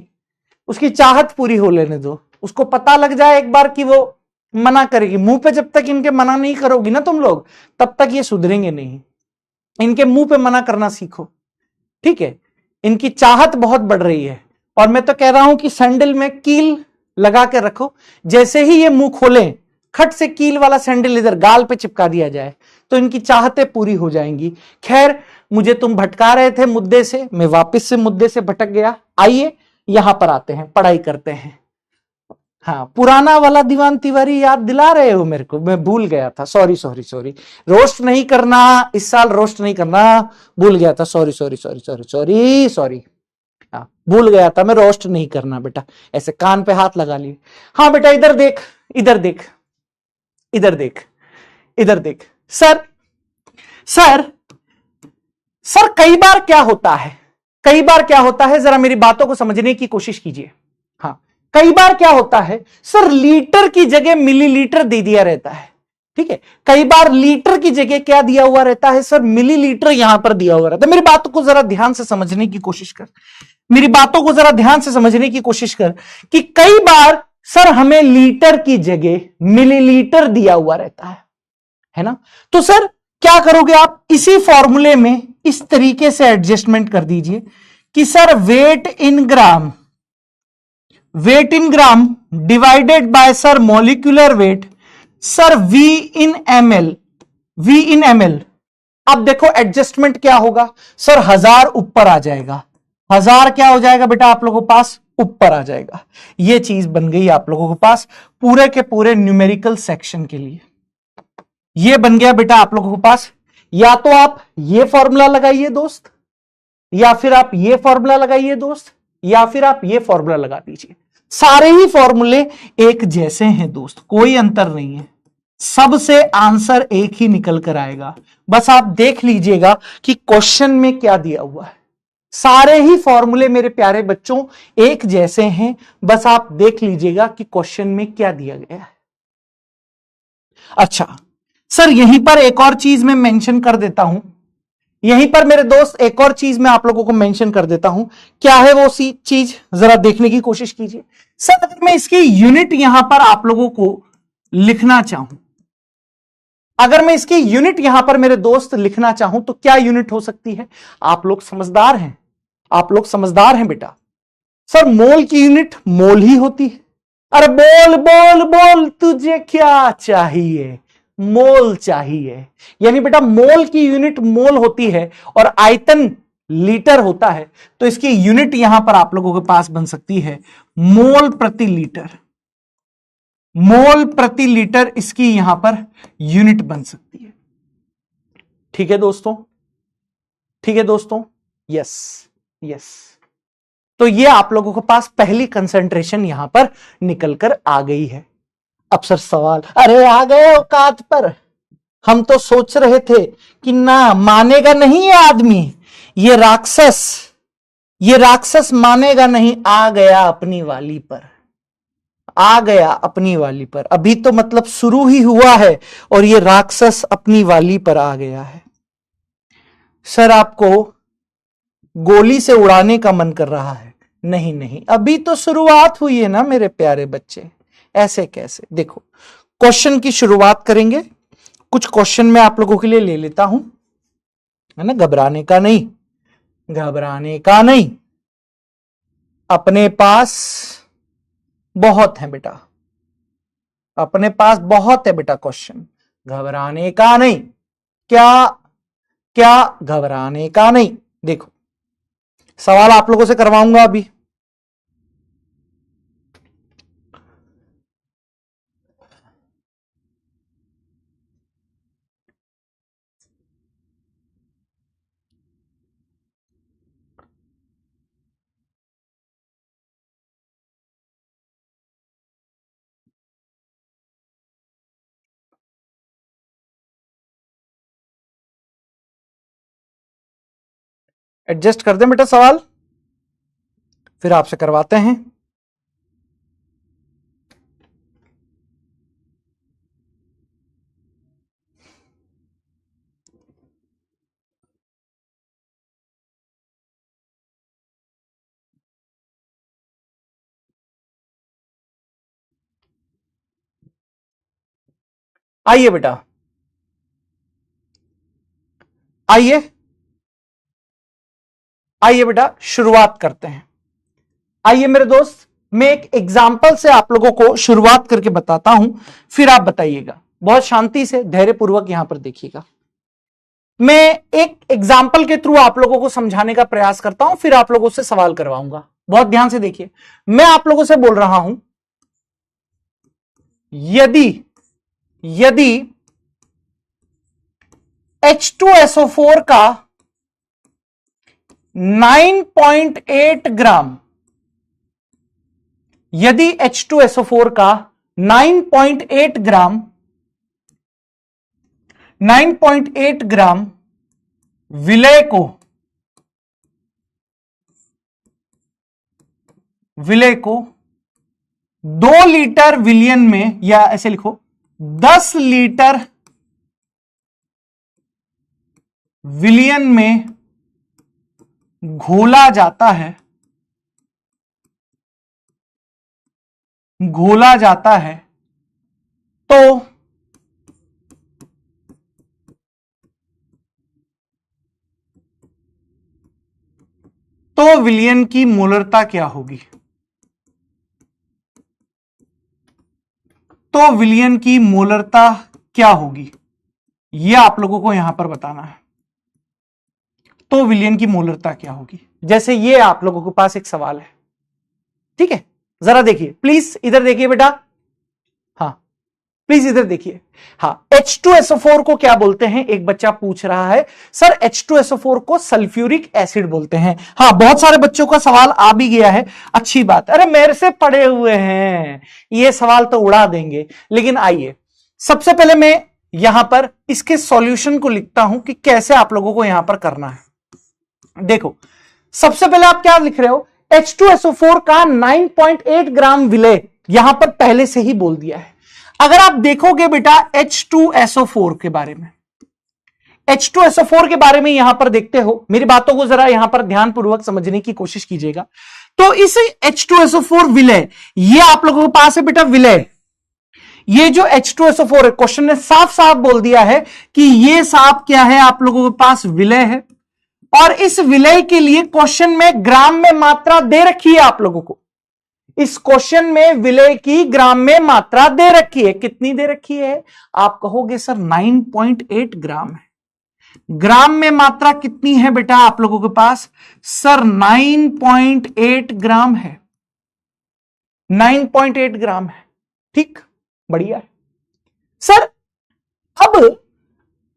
उसकी चाहत पूरी हो लेने दो, उसको पता लग जाए एक बार कि वो मना करेगी। मुंह पे जब तक इनके मना नहीं करोगी ना तुम लोग, तब तक ये सुधरेंगे नहीं। इनके मुंह पे मना करना सीखो, ठीक है? इनकी चाहत बहुत बढ़ रही है, और मैं तो कह रहा हूं कि सैंडल में कील लगा के रखो। जैसे ही ये मुंह खोलें, खट से कील वाला सैंडल इधर गाल पे चिपका दिया जाए तो इनकी चाहतें पूरी हो जाएंगी। खैर, मुझे तुम भटका रहे थे मुद्दे से, मैं वापस से मुद्दे से भटक गया। आइए यहां पर आते हैं, पढ़ाई करते हैं। हाँ, पुराना वाला दीवान तिवारी याद दिला रहे हो मेरे को, मैं भूल गया था, सॉरी सॉरी सॉरी। रोस्ट नहीं करना इस साल, रोस्ट नहीं करना, भूल गया था, sorry sorry sorry sorry sorry sorry. हाँ, भूल गया था मैं, रोस्ट नहीं करना बेटा। ऐसे कान पे हाथ लगा लिए। हाँ बेटा, इधर देख, इधर देख, इधर देख, इधर देख। सर सर सर, कई बार क्या होता है, कई बार क्या होता है, जरा मेरी बातों को समझने की कोशिश कीजिए। हाँ, कई बार क्या होता है सर, लीटर की जगह मिलीलीटर दे दिया रहता है, ठीक है? कई बार लीटर की जगह क्या दिया हुआ रहता है सर, मिलीलीटर यहां पर दिया हुआ रहता है। मेरी बातों को जरा ध्यान से समझने की कोशिश कर, मेरी बातों को जरा ध्यान से समझने की कोशिश कर कि कई बार सर हमें लीटर की जगह मिलीलीटर दिया हुआ रहता है ना? तो सर क्या करोगे आप, इसी फॉर्मूले में इस तरीके से एडजस्टमेंट कर दीजिए कि sir weight in gram, weight in gram divided by sir molecular weight, sir V in ml, V in ml. अब देखो एडजस्टमेंट क्या होगा सर, 1000 ऊपर आ जाएगा, 1000 क्या हो जाएगा बेटा आप लोगों के पास, ऊपर आ जाएगा। ये चीज बन गई आप लोगों के पास पूरे के पूरे न्यूमेरिकल सेक्शन के लिए। ये बन गया बेटा आप लोगों के पास। या तो आप ये फॉर्मूला लगाइए दोस्त, या फिर आप ये फॉर्मूला लगाइए दोस्त, या फिर आप ये फॉर्मूला लगा दीजिए। सारे ही फॉर्मूले एक जैसे हैं दोस्त, कोई अंतर नहीं है, सबसे आंसर एक ही निकल कर आएगा। बस आप देख लीजिएगा कि क्वेश्चन में क्या दिया हुआ है। सारे ही फॉर्मूले मेरे प्यारे बच्चों एक जैसे हैं, बस आप देख लीजिएगा कि क्वेश्चन में क्या दिया गया है। अच्छा सर, यहीं पर एक और चीज मैं मेंशन कर देता हूं, यहीं पर मेरे दोस्त एक और चीज मैं आप लोगों को मेंशन कर देता हूं। क्या है वो सी चीज, जरा देखने की कोशिश कीजिए। सर अगर मैं इसकी यूनिट यहां पर आप लोगों को लिखना चाहूं, अगर मैं इसकी यूनिट यहां पर मेरे दोस्त लिखना चाहूं तो क्या यूनिट हो सकती है? आप लोग समझदार हैं, आप लोग समझदार हैं बेटा। सर मोल की यूनिट मोल ही होती है। अरे बोल बोल बोल, तुझे क्या चाहिए? मोल चाहिए। यानी बेटा मोल की यूनिट मोल होती है और आयतन लीटर होता है, तो इसकी यूनिट यहां पर आप लोगों के पास बन सकती है मोल प्रति लीटर। मोल प्रति लीटर इसकी यहां पर यूनिट बन सकती है। ठीक है दोस्तों, ठीक है दोस्तों, यस यस। तो ये आप लोगों के पास पहली कंसंट्रेशन यहां पर निकल कर आ गई है। अब सर सवाल, अरे आ गए औकात पर, हम तो सोच रहे थे कि ना मानेगा नहीं ये आदमी, ये राक्षस, ये राक्षस मानेगा नहीं, आ गया अपनी वाली पर, आ गया अपनी वाली पर। अभी तो मतलब शुरू ही हुआ है और ये राक्षस अपनी वाली पर आ गया है। सर आपको गोली से उड़ाने का मन कर रहा है? नहीं नहीं, अभी तो शुरुआत हुई है ना मेरे प्यारे बच्चे, ऐसे कैसे? देखो क्वेश्चन की शुरुआत करेंगे, कुछ क्वेश्चन मैं आप लोगों के लिए ले लेता हूं, है ना? घबराने का नहीं, घबराने का नहीं, अपने पास बहुत है बेटा, अपने पास बहुत है बेटा क्वेश्चन, घबराने का नहीं। क्या क्या घबराने का नहीं। देखो सवाल आप लोगों से करवाऊंगा अभी, एडजस्ट कर दें बेटा सवाल, फिर आपसे करवाते हैं। आइए बेटा, आइए आइए बेटा, शुरुआत करते हैं। आइए मेरे दोस्त, मैं एक एग्जाम्पल से आप लोगों को शुरुआत करके बताता हूं, फिर आप बताइएगा। बहुत शांति से धैर्यपूर्वक यहां पर देखिएगा। मैं एक एग्जाम्पल के थ्रू आप लोगों को समझाने का प्रयास करता हूं, फिर आप लोगों से सवाल करवाऊंगा। बहुत ध्यान से देखिए, मैं आप लोगों से बोल रहा हूं, यदि H2SO4 का 9.8 ग्राम, यदि H2SO4 का 9.8 ग्राम विलय को 2 लीटर विलियन में, या ऐसे लिखो 10 लीटर विलियन में घोला जाता है, तो विलियन की मोलरता क्या होगी? तो विलियन की मोलरता क्या होगी, यह आप लोगों को यहां पर बताना है। तो विलियन की मोलरता क्या होगी? जैसे ये आप लोगों के पास एक सवाल है, ठीक है, जरा देखिए प्लीज, इधर देखिए बेटा, हाँ प्लीज इधर देखिए। हाँ, H2SO4 को क्या बोलते हैं? एक बच्चा पूछ रहा है सर H2SO4 को सल्फ्यूरिक एसिड बोलते हैं। हाँ, बहुत सारे बच्चों का सवाल आ भी गया है, अच्छी बात। अरे मेरे से पढ़े हुए हैं, ये सवाल तो उड़ा देंगे। लेकिन आइए, सबसे पहले मैं यहां पर इसके सॉल्यूशन को लिखता हूं कि कैसे आप लोगों को यहां पर करना है। देखो, सबसे पहले आप क्या लिख रहे हो? H2SO4 का 9.8 ग्राम विलय यहां पर पहले से ही बोल दिया है। अगर आप देखोगे बेटा H2SO4 के बारे में, H2SO4 के बारे में यहां पर देखते हो, मेरी बातों को जरा यहां पर ध्यानपूर्वक समझने की कोशिश कीजिएगा। तो इस H2SO4 विलय, ये आप लोगों के पास है बेटा विलय। ये जो H2SO4 है, क्वेश्चन ने साफ साफ बोल दिया है कि ये साफ क्या है, आप लोगों के पास विलय है। और इस विलय के लिए क्वेश्चन में ग्राम में मात्रा दे रखी है आप लोगों को। इस क्वेश्चन में विलय की ग्राम में मात्रा दे रखी है। कितनी दे रखी है? आप कहोगे सर 9.8 ग्राम है। ग्राम में मात्रा कितनी है बेटा आप लोगों के पास? सर 9.8 ग्राम है, 9.8 ग्राम है। ठीक, बढ़िया है सर। अब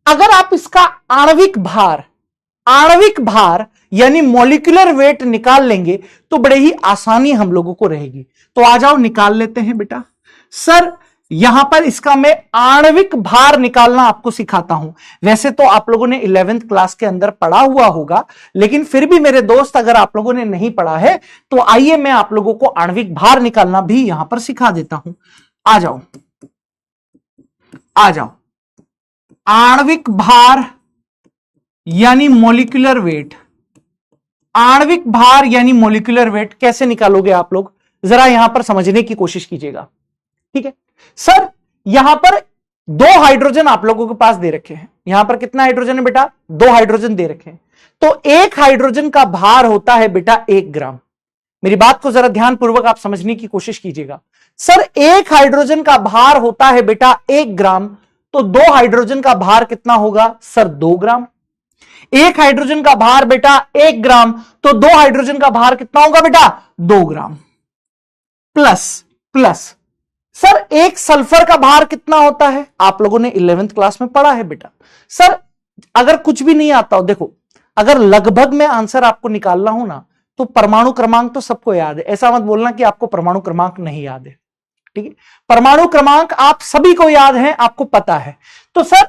अगर आप इसका आणविक भार यानी मॉलिक्यूलर वेट निकाल लेंगे तो बड़े ही आसानी हम लोगों को रहेगी। तो आ जाओ निकाल लेते हैं बेटा। सर यहां पर इसका मैं आणविक भार निकालना आपको सिखाता हूं। वैसे तो आप लोगों ने 11th क्लास के अंदर पढ़ा हुआ होगा, लेकिन फिर भी मेरे दोस्त अगर आप लोगों ने नहीं पढ़ा है तो आइए मैं आप लोगों को आणविक भार निकालना भी यहां पर सिखा देता हूं। आ जाओ, आ जाओ। आणविक भार यानी मॉलिक्यूलर वेट, आणविक भार यानी मॉलिक्यूलर वेट कैसे निकालोगे आप लोग, जरा यहां पर समझने की कोशिश कीजिएगा। ठीक है सर, यहां पर 2 हाइड्रोजन आप लोगों के पास दे रखे हैं। यहां पर कितना हाइड्रोजन है बेटा? 2 हाइड्रोजन दे रखे हैं। तो 1 हाइड्रोजन का भार होता है बेटा 1 ग्राम। मेरी बात को जरा ध्यानपूर्वक आप समझने की कोशिश कीजिएगा। सर 1 हाइड्रोजन का भार होता है बेटा 1 ग्राम, तो 2 हाइड्रोजन का भार कितना होगा? सर 2 ग्राम। 1 हाइड्रोजन का भार बेटा 1 ग्राम, तो 2 हाइड्रोजन का भार कितना होगा बेटा? 2 ग्राम। प्लस सर 1 सल्फर का भार कितना होता है? आप लोगों ने 11th क्लास में पढ़ा है बेटा। सर अगर कुछ भी नहीं आता हो, देखो अगर लगभग में आंसर आपको निकालना हो ना, तो परमाणु क्रमांक तो सबको याद है। ऐसा मत बोलना कि आपको परमाणु क्रमांक नहीं याद है। ठीक है, परमाणु क्रमांक आप सभी को याद है, आपको पता है। तो सर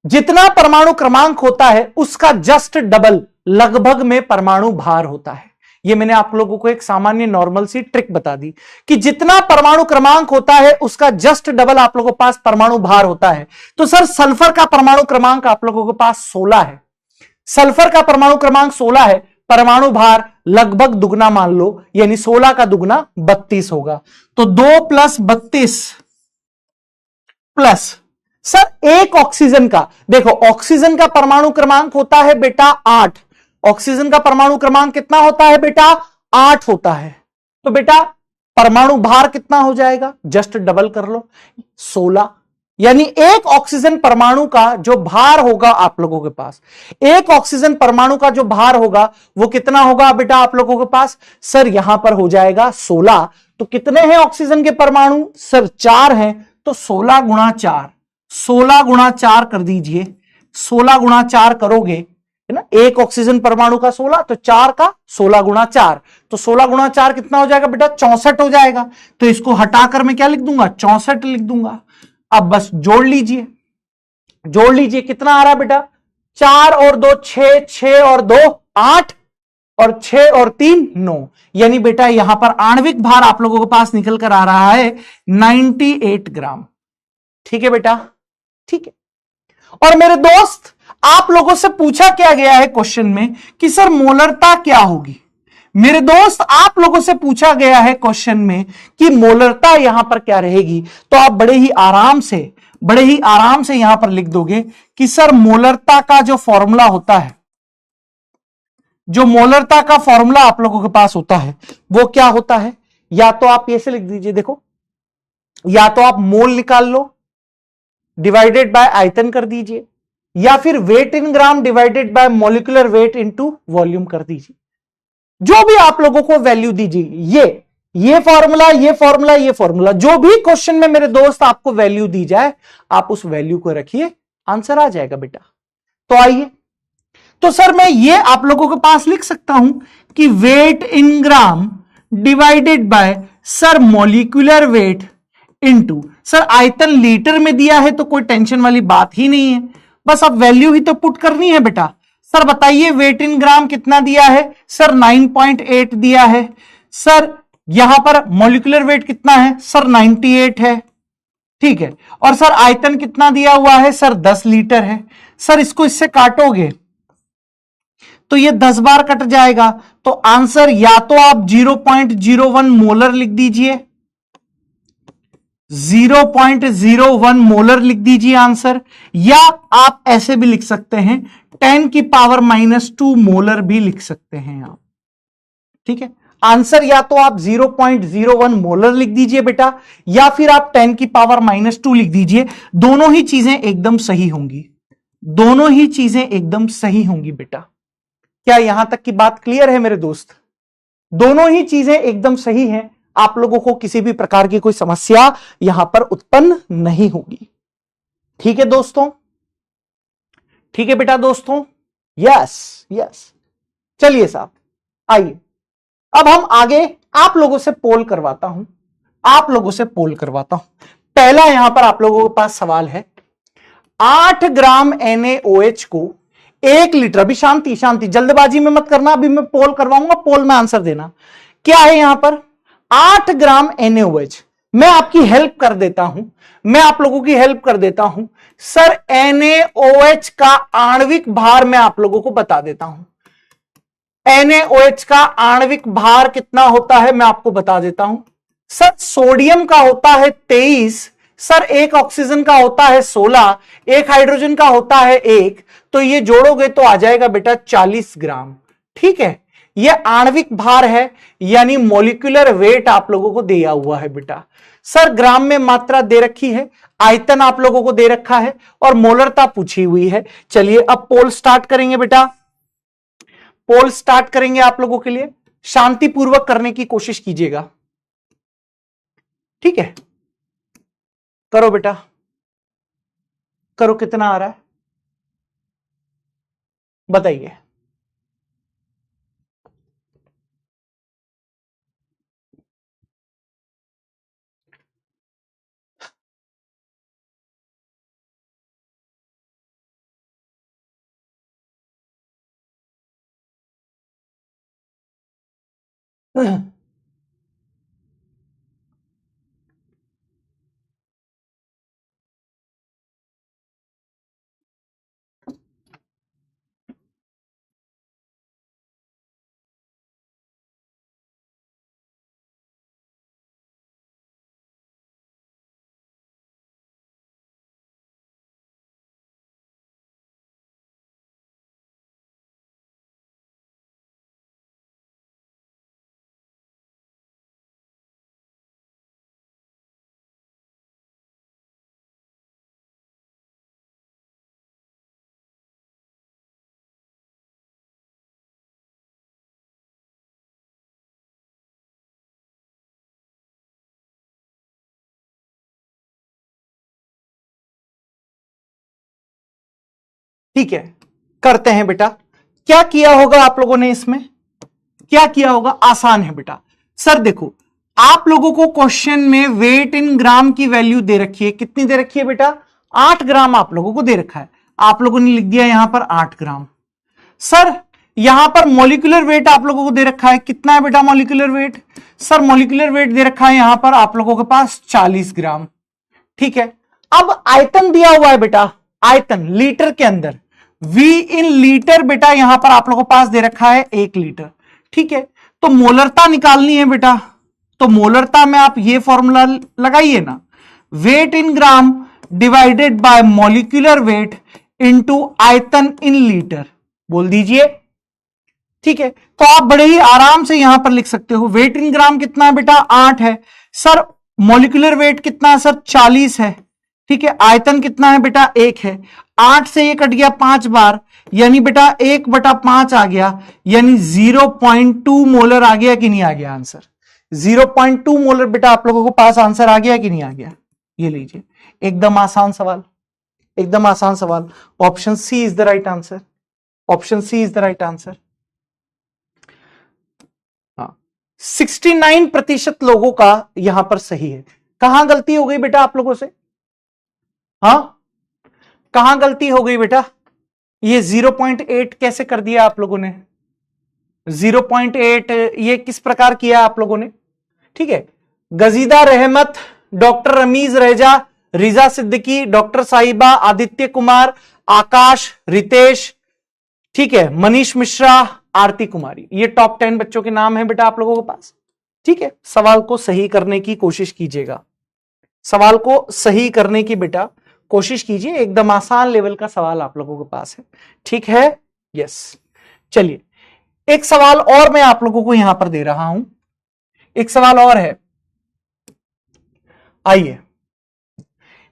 जितना परमाणु क्रमांक होता है उसका जस्ट डबल लगभग में परमाणु भार होता है। ये मैंने आप लोगों को एक सामान्य नॉर्मल सी ट्रिक बता दी कि जितना परमाणु क्रमांक होता है उसका जस्ट डबल आप लोगों के पास परमाणु भार होता है। तो सर सल्फर का परमाणु क्रमांक आप लोगों के पास 16 है, सल्फर का परमाणु क्रमांक 16 है, परमाणु भार लगभग दुगना मान लो, यानी 16 का दुगना 32 होगा। तो 2 + 32 प्लस सर एक ऑक्सीजन का, देखो ऑक्सीजन का परमाणु क्रमांक होता है बेटा 8, ऑक्सीजन का परमाणु क्रमांक कितना होता है बेटा 8 होता है। तो बेटा परमाणु भार कितना हो जाएगा, जस्ट डबल कर लो 16, यानी एक ऑक्सीजन परमाणु का जो भार होगा आप लोगों के पास, एक ऑक्सीजन परमाणु का जो भार होगा वो कितना होगा बेटा आप लोगों के पास, सर यहां पर हो जाएगा 16। तो कितने हैं ऑक्सीजन के परमाणु, सर 4 हैं, तो 16 × 4, 16 × 4 कर दीजिए, 16 × 4 करोगे है ना, एक ऑक्सीजन परमाणु का 16, तो 4 का 16 × 4, तो 16 × 4 कितना हो जाएगा बेटा 64 हो जाएगा। तो इसको हटाकर मैं क्या लिख दूंगा 64 लिख दूंगा। अब बस जोड़ लीजिए, जोड़ लीजिए कितना आ रहा है बेटा 4 और 2 6, 6 और 2 8 और 6 और 3 9, यानी बेटा यहां पर आणविक भार आप लोगों के पास निकल कर आ रहा है 98 ग्राम। ठीक है बेटा, ठीक है। और मेरे दोस्त आप लोगों से पूछा क्या गया है क्वेश्चन में कि सर मोलरता क्या होगी, मेरे दोस्त आप लोगों से पूछा गया है क्वेश्चन में कि मोलरता यहां पर क्या रहेगी। तो आप बड़े ही आराम से यहां पर लिख दोगे कि सर मोलरता का जो फॉर्मूला होता है, जो मोलरता का फॉर्मूला आप लोगों के पास होता है वो क्या होता है, या तो आप ऐसे लिख दीजिए, देखो या तो आप मोल निकाल लो डिवाइडेड बाय आयतन कर दीजिए, या फिर weight in gram divided by molecular weight into volume कर दीजिए, जो भी आप लोगों को वैल्यू दीजिए, ये फॉर्मूला जो भी क्वेश्चन में मेरे दोस्त आपको वैल्यू दी जाए आप उस वैल्यू को रखिए, आंसर आ जाएगा बेटा। तो आइए, तो सर मैं ये आप लोगों के पास लिख सकता हूं कि weight in gram divided by sir molecular weight into, sir आयतन लीटर में दिया है तो कोई टेंशन वाली बात ही नहीं है, बस अब वैल्यू ही तो पुट करनी है बेटा। सर बताइए वेट इन ग्राम कितना दिया है, सर 9.8 दिया है, सर यहां पर मॉलिक्यूलर वेट कितना है, सर 98 है, ठीक है, और सर आयतन कितना दिया हुआ है, सर 10 लीटर है। सर इसको इससे काटोगे तो ये 10 बार कट जाएगा, तो आंसर या तो आप 0.01 मोलर लिख दीजिए, 0.01 मोलर लिख दीजिए आंसर, या आप ऐसे भी लिख सकते हैं 10⁻⁻2 मोलर भी लिख सकते हैं आप, ठीक है। आंसर या तो आप 0.01 मोलर लिख दीजिए बेटा, या फिर आप 10⁻⁻2 लिख दीजिए, दोनों ही चीजें एकदम सही होंगी, दोनों ही चीजें एकदम सही होंगी बेटा। क्या यहां तक की बात क्लियर है मेरे दोस्त, दोनों ही चीजें एकदम सही हैं, आप लोगों को किसी भी प्रकार की कोई समस्या यहां पर उत्पन्न नहीं होगी। ठीक है दोस्तों, ठीक है बेटा दोस्तों, यस यस। चलिए साहब आइए, अब हम आगे आप लोगों से पोल करवाता हूं, आप लोगों से पोल करवाता हूं। पहला यहां पर आप लोगों के पास सवाल है, 8 ग्राम NaOH को 1 लीटर, अभी शांति शांति जल्दबाजी में मत करना, अभी मैं पोल करवाऊंगा, पोल में आंसर देना। क्या है यहां पर 8 ग्राम NaOH, मैं आपकी हेल्प कर देता हूं, मैं आप लोगों की हेल्प कर देता हूं। सर NaOH का आणविक भार मैं आप लोगों को बता देता हूं, NaOH का आणविक भार कितना होता है मैं आपको बता देता हूं। सर सोडियम का होता है 23, सर एक ऑक्सीजन का होता है 16, एक हाइड्रोजन का होता है 1, तो ये जोड़ोगे तो आ जाएगा बेटा 40 ग्राम। ठीक है, ये आणविक भार है, यानी मॉलिक्यूलर वेट आप लोगों को दिया हुआ है बेटा। सर ग्राम में मात्रा दे रखी है, आयतन आप लोगों को दे रखा है, और मोलरता पूछी हुई है। चलिए अब पोल स्टार्ट करेंगे बेटा, पोल स्टार्ट करेंगे आप लोगों के लिए, शांतिपूर्वक करने की कोशिश कीजिएगा, ठीक है। करो बेटा, करो, कितना आ रहा है बताइए। ठीक है, करते हैं बेटा। क्या किया होगा आप लोगों ने इसमें, क्या किया होगा? आसान है बेटा। सर देखो, आप लोगों को क्वेश्चन में वेट इन ग्राम की वैल्यू दे रखी है। कितनी दे रखी है बेटा? 8 ग्राम आप लोगों को दे रखा है। आप लोगों ने लिख दिया यहां पर 8 ग्राम। सर यहां पर मॉलिक्यूलर वेट आप लोगों को दे रखा है। कितना है बेटा molecular weight? Sir molecular weight दे रखा है यहां पर आप लोगों के पास 40 ग्राम। ठीक है, अब आयतन दिया हुआ है बेटा, आयतन लीटर के अंदर, V इन लीटर बेटा यहां पर आप लोगों के पास दे रखा है 1 लीटर। ठीक है, तो मोलरता निकालनी है बेटा, तो मोलरता में आप ये फॉर्मूला लगाइए ना, weight in gram divided by molecular weight into आयतन इन लीटर, बोल दीजिए। ठीक है, तो आप बड़े ही आराम से यहां पर लिख सकते हो। वेट इन ग्राम कितना है बेटा? 8 है। सर मॉलिक्यूलर वेट कितना है? सर 40 है। ठीक है, आयतन कितना है बेटा? 1 है। 8 से ये कट गया 5 बार, यानी बेटा 1/5 आ गया, यानी 0.2 मोलर आ गया कि नहीं आ गया आंसर? 0.2 मोलर बेटा आप लोगों को पास आंसर आ गया कि नहीं आ गया? ये लीजिए, एकदम आसान सवाल, एकदम आसान सवाल। Option C is the right answer, option C is the right answer. 69% लोगों का यहां पर सही है। कहां गलती हो गई बेटा आप लोगों से? हां, कहां गलती हो गई बेटा? ये 0.8 कैसे कर दिया आप लोगों ने? 0.8 ये किस प्रकार किया आप लोगों ने? ठीक है, गजीदा रहमत, डॉक्टर रमीज रेजा, रिजा सिद्दीकी, डॉक्टर साहिबा, आदित्य कुमार, आकाश, रितेश, ठीक है, मनीष मिश्रा, आरती कुमारी, ये टॉप 10 बच्चों के नाम है बेटा आप लोगों के पास। ठीक है, सवाल को सही करने की कोशिश कीजिएगा, सवाल को सही करने की बेटा कोशिश कीजिए। एकदम आसान लेवल का सवाल आप लोगों के पास है। ठीक है, यस। चलिए, एक सवाल और मैं आप लोगों को यहां पर दे रहा हूं, एक सवाल और है। आइए,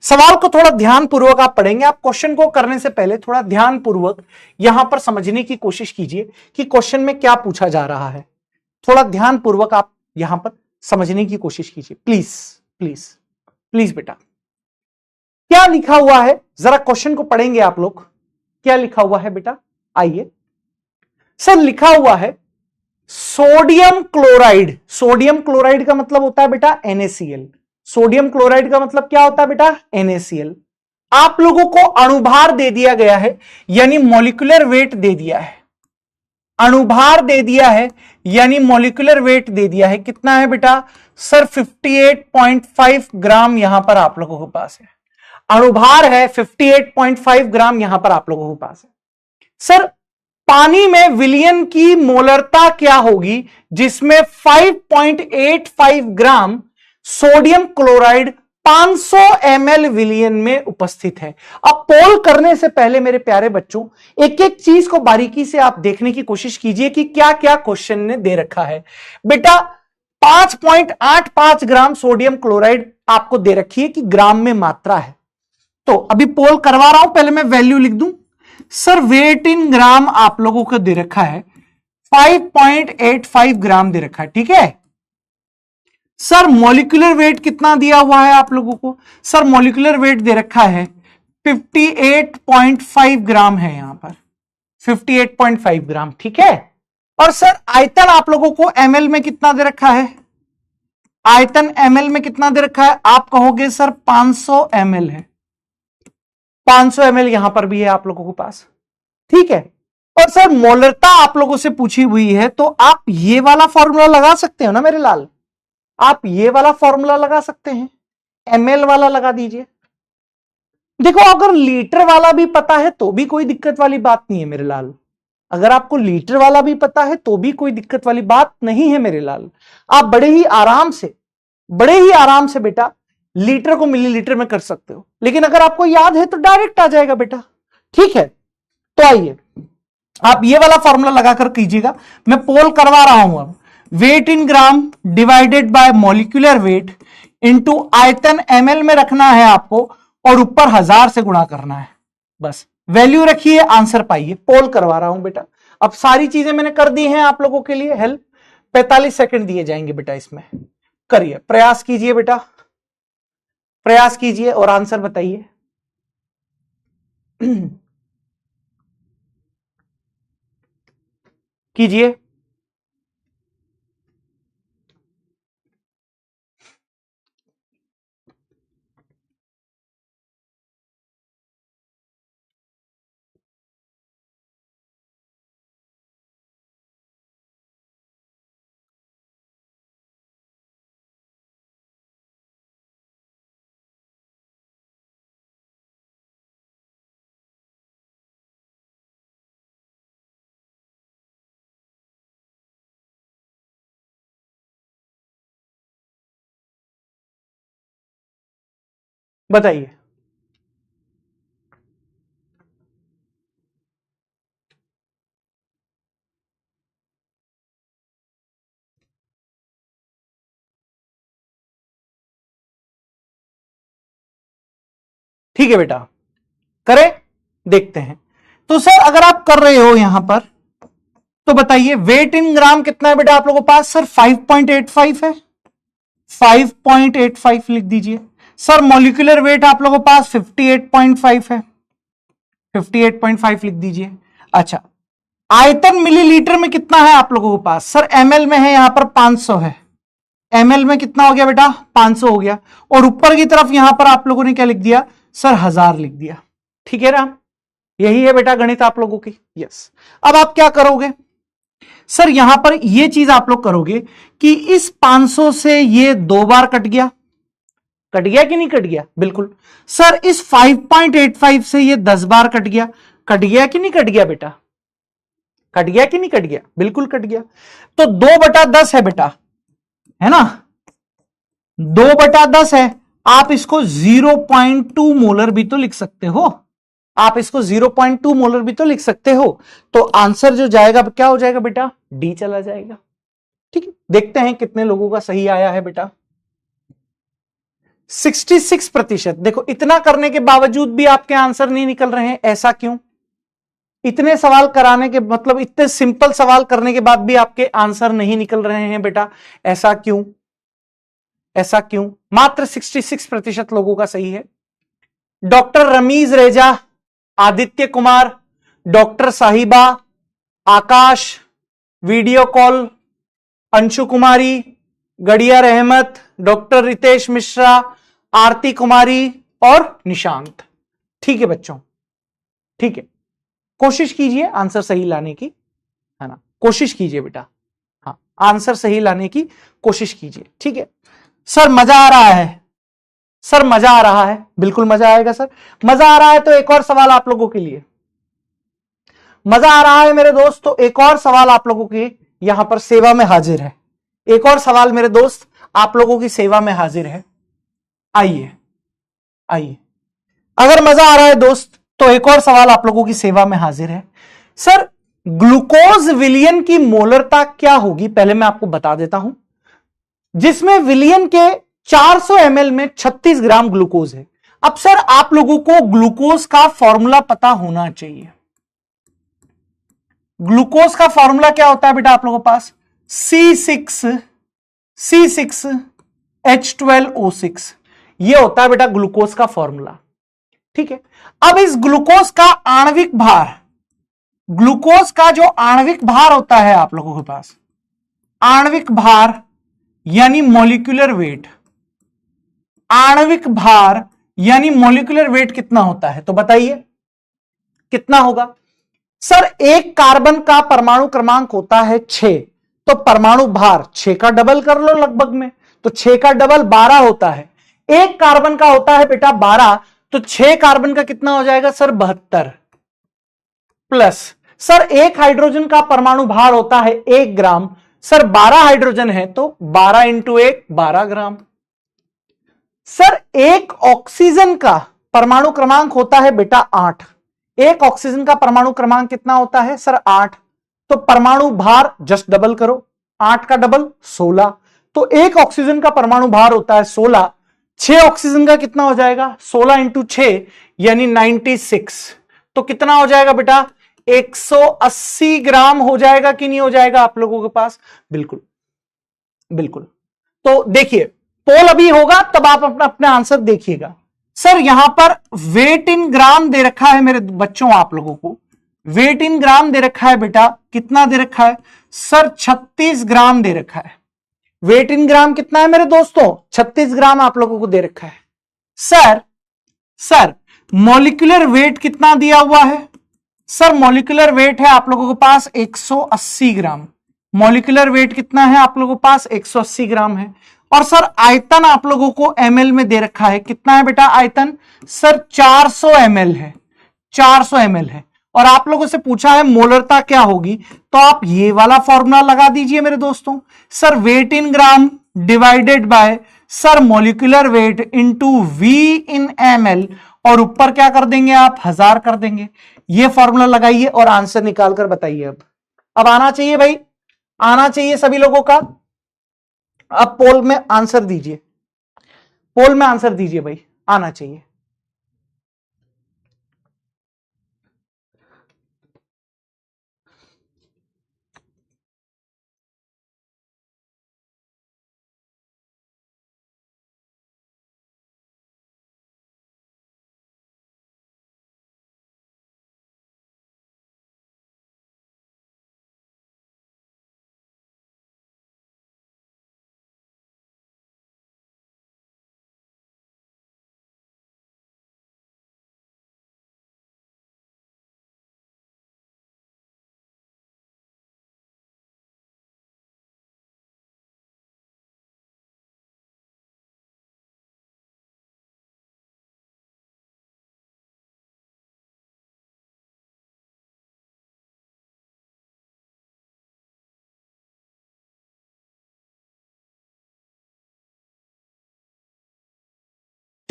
सवाल को थोड़ा ध्यानपूर्वक आप पढ़ेंगे। आप क्वेश्चन को करने से पहले थोड़ा ध्यानपूर्वक यहां पर समझने की कोशिश कीजिए कि क्वेश्चन में क्या पूछा जा रहा है। थोड़ा ध्यानपूर्वक आप यहां पर समझने की कोशिश कीजिए, प्लीज प्लीज प्लीज बेटा। क्या लिखा हुआ है, जरा क्वेश्चन को पढ़ेंगे आप लोग। क्या लिखा हुआ है बेटा? आइए सर, लिखा हुआ है सोडियम क्लोराइड। सोडियम क्लोराइड का मतलब होता है बेटा NaCl। सोडियम क्लोराइड का मतलब क्या होता है बेटा? NaCl। आप लोगों को अणुभार दे दिया गया है, यानी मॉलिक्यूलर वेट दे दिया है, अणुभार दे दिया है यानी मॉलिक्यूलर वेट दे दिया है। कितना है बेटा? सर 58.5 ग्राम यहां पर आप लोगों के पास है। अणुभार है 58.5 ग्राम यहां पर आप लोगों के पास है। सर पानी में विलियन की मोलरता क्या होगी जिसमें 5.85 ग्राम सोडियम क्लोराइड 500 ml विलियन में उपस्थित है। अब पोल करने से पहले मेरे प्यारे बच्चों, एक एक चीज को बारीकी से आप देखने की कोशिश कीजिए कि क्या क्या क्वेश्चन ने दे रखा है। बेटा 5.85 ग्राम सोडियम क्लोराइड आपको दे रखी है कि ग्राम में मात्रा है। तो अभी पोल करवा रहा हूं, पहले मैं वैल्यू लिख दूं। सर वेट इन ग्राम आप लोगों को दे रखा है 5.85 ग्राम दे रखा है। ठीक है सर, मॉलिक्यूलर वेट कितना दिया हुआ है आप लोगों को? सर मॉलिक्यूलर वेट दे रखा है 58.5 ग्राम है यहां पर, 58.5 ग्राम। ठीक है, और सर आयतन आप लोगों को ml में कितना दे रखा है? आयतन ml में कितना दे रखा है? आप कहोगे सर 500 ml है, 500 ml यहां पर भी है आप लोगों के पास। ठीक है, और सर मोलरता आप लोगों से पूछी हुई है, तो आप ये वाला फॉर्मूला लगा सकते हो ना मेरे लाल, आप ये वाला फॉर्मूला लगा सकते हैं, ml वाला लगा दीजिए। देखो अगर लीटर वाला भी पता है तो भी कोई दिक्कत वाली बात नहीं है मेरे लाल, अगर आपको लीटर वाला भी पता है तो भी कोई दिक्कत वाली बात नहीं है मेरे लाल। आप बड़े ही आराम से बेटा लीटर को मिलीलीटर में कर सकते हो, लेकिन अगर आपको याद है तो डायरेक्ट आ जाएगा बेटा। ठीक है, तो आइए आप ये वाला फॉर्मूला लगाकर कीजिएगा। मैं पोल करवा रहा हूं अब, weight in gram divided by molecular weight into आयतन ml में रखना है आपको, और ऊपर 1000 से गुणा करना है, बस वैल्यू रखिए, आंसर पाइए। पोल करवा रहा हूं बेटा, अब सारी चीजें मैंने कर दी हैं आप लोगों के लिए हेल्प। 45 सेकंड दिए जाएंगे बेटा, इसमें करिए, प्रयास कीजिए बेटा, प्रयास कीजिए और आंसर बताइए। कीजिए। बताइए। ठीक है बेटा, करें, देखते हैं। तो सर अगर आप कर रहे हो यहां पर तो बताइए वेट इन ग्राम कितना है बेटा आप लोगों के पास? सर 5.85 है, 5.85 लिख दीजिए। सर मॉलिक्यूलर वेट आप लोगों के पास 58.5 है, 58.5 लिख दीजिए। अच्छा, आयतन मिलीलीटर में कितना है आप लोगों के पास? सर ml में है, यहां पर 500 है, ml में कितना हो गया बेटा? 500 हो गया, और ऊपर की तरफ यहां पर आप लोगों ने क्या लिख दिया? सर 1000 लिख दिया। ठीक है ना, यही है बेटा गणित आप लोगों की। यस, अब आप क्या करोगे सर, यहां पर ये चीज आप लोग करोगे कि इस 500 से ये 2 बार कट गया, कट गया कि नहीं कट गया? बिल्कुल। सर इस 5.85 से ये 10 बार कट गया, कट गया कि नहीं कट गया बेटा? कट गया कि नहीं कट गया? बिल्कुल कट गया। तो 2/10 है बेटा, है ना, 2/10 है। आप इसको 0.2 मोलर भी तो लिख सकते हो, आप इसको 0.2 मोलर भी तो लिख सकते हो। तो आंसर जो जाएगा क्या हो जाएगा बेटा? डी चला जाएगा। ठीक है, देखते हैं कितने लोगों का सही आया है बेटा। 66%। देखो इतना करने के बावजूद भी आपके आंसर नहीं निकल रहे हैं, ऐसा क्यों? इतने सवाल कराने के मतलब इतने सिंपल सवाल करने के बाद भी आपके आंसर नहीं निकल रहे हैं बेटा, ऐसा क्यों? ऐसा क्यों? मात्र 66% लोगों का सही है। डॉक्टर रमीज रेजा, आदित्य कुमार, डॉक्टर साहिबा, आकाश, वीडियो कॉल, अंशु कुमारी, गड़ियर अहमद, डॉक्टर रितेश मिश्रा, आरती कुमारी और निशांत। ठीक है बच्चों, ठीक है, कोशिश कीजिए आंसर सही लाने की, है ना, कोशिश कीजिए बेटा, हाँ आंसर सही लाने की कोशिश कीजिए। ठीक है सर, मजा आ रहा है, सर मजा आ रहा है, बिल्कुल मजा आएगा सर, मजा आ रहा है। तो एक और सवाल आप लोगों के लिए, मजा आ रहा है मेरे दोस्त, तो एक और सवाल आप लोगों की यहां पर सेवा में हाजिर है, एक और सवाल मेरे दोस्त आप लोगों की सेवा में हाजिर है। आइए आइए, अगर मजा आ रहा है दोस्त तो एक और सवाल आप लोगों की सेवा में हाजिर है। सर ग्लूकोज विलियन की मोलरता क्या होगी, पहले मैं आपको बता देता हूं, जिसमें विलियन के 400 ml में 36 ग्राम ग्लूकोज है। अब सर आप लोगों को ग्लूकोज का फॉर्मूला पता होना चाहिए। ग्लूकोज का फॉर्मूला क्या होता है बेटा आप लोगों के पास? C6H12O6, ये होता है बेटा ग्लूकोज का फॉर्मूला। ठीक है, अब इस ग्लूकोज का आणविक भार, ग्लूकोज का जो आणविक भार होता है आप लोगों के पास, आणविक भार यानी मॉलिक्यूलर वेट, आणविक भार यानी मॉलिक्यूलर वेट कितना होता है? तो बताइए कितना होगा? सर एक कार्बन का परमाणु क्रमांक होता है 6, तो परमाणु भार 6 का डबल कर लो लगभग में, तो 6 का डबल 12 होता है। एक कार्बन का होता है बेटा 12, तो 6 कार्बन का कितना हो जाएगा सर 72, प्लस सर एक हाइड्रोजन का परमाणु भार होता है 1 ग्राम, सर 12 हाइड्रोजन है तो 12 इंटू 1 12 ग्राम। सर एक ऑक्सीजन का परमाणु क्रमांक होता है बेटा 8, एक ऑक्सीजन का परमाणु क्रमांक कितना होता है सर 8, तो परमाणु भार जस्ट डबल करो, 8 का डबल 16, तो एक ऑक्सीजन का परमाणु भार होता है 16, 6 ऑक्सीजन का कितना हो जाएगा 16 इंटू 6 यानी 96, तो कितना हो जाएगा बेटा 180 ग्राम हो जाएगा कि नहीं हो जाएगा आप लोगों के पास? बिल्कुल बिल्कुल। तो देखिए पोल अभी होगा तब आप अपना अपने आंसर देखिएगा। सर यहां पर वेट इन ग्राम दे रखा है मेरे बच्चों, आप लोगों को वेट इन ग्राम दे रखा है बेटा, कितना दे रखा है सर 36 ग्राम दे रखा है। वेट इन ग्राम कितना है मेरे दोस्तों 36 ग्राम आप लोगों को दे रखा है। सर मॉलिक्यूलर वेट कितना दिया हुआ है सर? मॉलिक्यूलर वेट है आप लोगों के पास 180 ग्राम, मॉलिक्यूलर वेट कितना है आप लोगों के पास 180 ग्राम है। और सर आयतन आप लोगों को ml में दे रखा है, कितना है बेटा आयतन सर 400 ml है, 400 ml है। और आप लोगों से पूछा है मोलरता क्या होगी, तो आप ये वाला फॉर्मूला लगा दीजिए मेरे दोस्तों, sir weight in gram divided by sir molecular weight into V in ml, और ऊपर क्या कर देंगे आप 1000 कर देंगे। ये फॉर्मूला लगाइए और आंसर निकाल कर बताइए। अब आना चाहिए भाई, आना चाहिए सभी लोगों का। अब पोल में आंसर दीजिए, पोल में आंसर दीजिए भाई, आना चाहिए।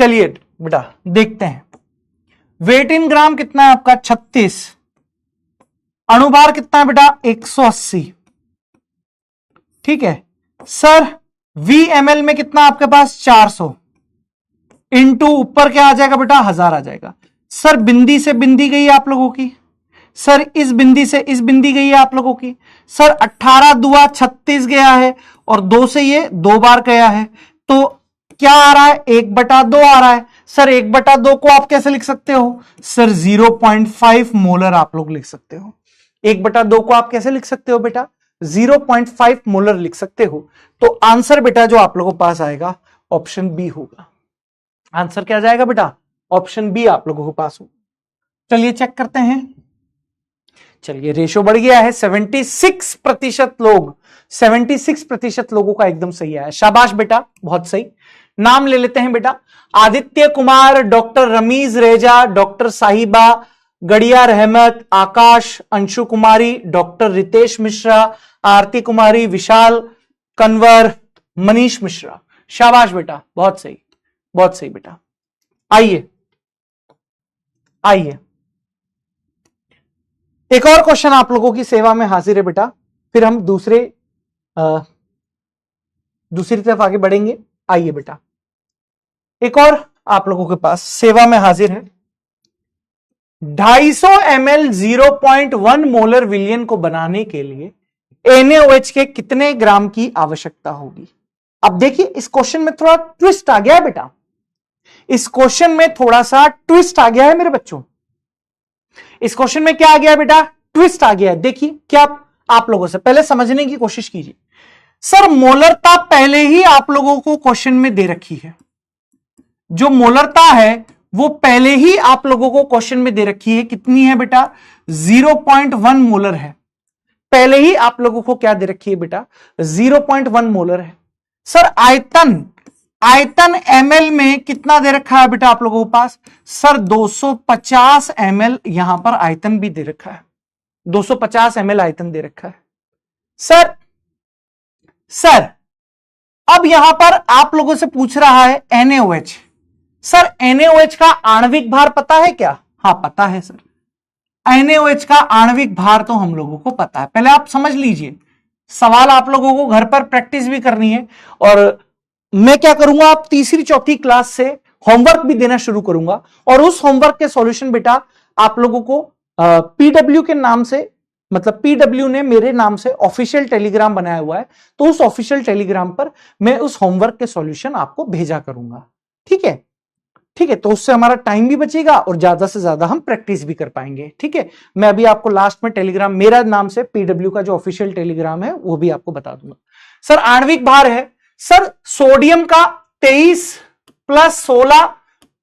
चलिए बेटा देखते हैं, वेट इन ग्राम कितना है आपका 36, अणुभार कितना है बेटा 180, ठीक है सर। Vml में कितना आपके पास 400 इंटू ऊपर क्या आ जाएगा बेटा 1000 आ जाएगा। सर बिंदी से बिंदी गई है आप लोगों की, सर इस बिंदी से इस बिंदी गई है आप लोगों की, सर 18 दुआ 36 गया है और 2 से ये 2 बार गया है, तो क्या आ रहा है 1/2 आ रहा है। सर 1/2 को आप कैसे लिख सकते हो सर 0.5 मोलर आप लोग लिख सकते हो। 1/2 को आप कैसे लिख सकते हो बेटा 0.5 मोलर लिख सकते हो। तो आंसर बेटा जो आप लोगों के पास आएगा ऑप्शन बी होगा। आंसर क्या जाएगा बेटा ऑप्शन बी आप लोगों के पास होगा। चलिए चेक करते हैं। चलिए रेशो बढ़ गया है 76% लोग, 76% लोगों का एकदम सही आया। शाबाश बेटा बहुत सही। नाम ले लेते हैं बेटा, आदित्य कुमार, डॉक्टर रमीज रेजा, डॉक्टर साहिबा, गड़िया रहमत, आकाश, अंशु कुमारी, डॉक्टर रितेश मिश्रा, आरती कुमारी, विशाल कन्वर, मनीष मिश्रा। शाबाश बेटा बहुत सही, बहुत सही बेटा। आइए आइए एक और क्वेश्चन आप लोगों की सेवा में हाजिर है बेटा, फिर हम दूसरी तरफ आगे बढ़ेंगे। आइए बेटा एक और आप लोगों के पास सेवा में हाजिर है। 250 ml 0.1 मोलर विलियन को बनाने के लिए NaOH के कितने ग्राम की आवश्यकता होगी? अब देखिए इस क्वेश्चन में थोड़ा ट्विस्ट आ गया है बेटा, इस क्वेश्चन में थोड़ा सा ट्विस्ट आ गया है मेरे बच्चों। इस क्वेश्चन में क्या आ गया बेटा ट्विस्ट आ गया है। देखिए क्या आप लोगों से पहले समझने की कोशिश कीजिए। सर मोलरता पहले ही आप लोगों को क्वेश्चन में दे रखी है, जो मोलरता है वो पहले ही आप लोगों को क्वेश्चन में दे रखी है। कितनी है बेटा? 0.1 मोलर है। पहले ही आप लोगों को क्या दे रखी है बेटा? 0.1 मोलर है। सर आयतन ml में कितना दे रखा है बेटा आप लोगों के पास? सर 250 ml यहां पर आयतन भी दे रखा है। 250 ml आयतन दे रखा है। सर अब यहां पर आप लोगों से पूछ रहा है NaOH। सर NaOH का आणविक भार पता है क्या? हाँ पता है सर। NaOH का आणविक भार तो हम लोगों को पता है। पहले आप समझ लीजिए, सवाल आप लोगों को घर पर प्रैक्टिस भी करनी है, और मैं क्या करूंगा, आप तीसरी चौथी क्लास से होमवर्क भी देना शुरू करूंगा, और उस होमवर्क के सॉल्यूशन बेटा आप लोगों को पीडब्ल्यू के नाम से, मतलब पीडब्ल्यू ने मेरे नाम से ऑफिशियल टेलीग्राम बनाया हुआ है, तो उस ऑफिशियल टेलीग्राम पर मैं उस होमवर्क के सॉल्यूशन आपको भेजा करूंगा। ठीक है, ठीक है, तो उससे हमारा टाइम भी बचेगा और ज्यादा से ज्यादा हम प्रैक्टिस भी कर पाएंगे। ठीक है, मैं अभी आपको लास्ट में टेलीग्राम मेरा नाम से पीडब्ल्यू का जो ऑफिशियल टेलीग्राम है वो भी आपको बता दूंगा। सर आणविक भार है सर सोडियम का 23 + 16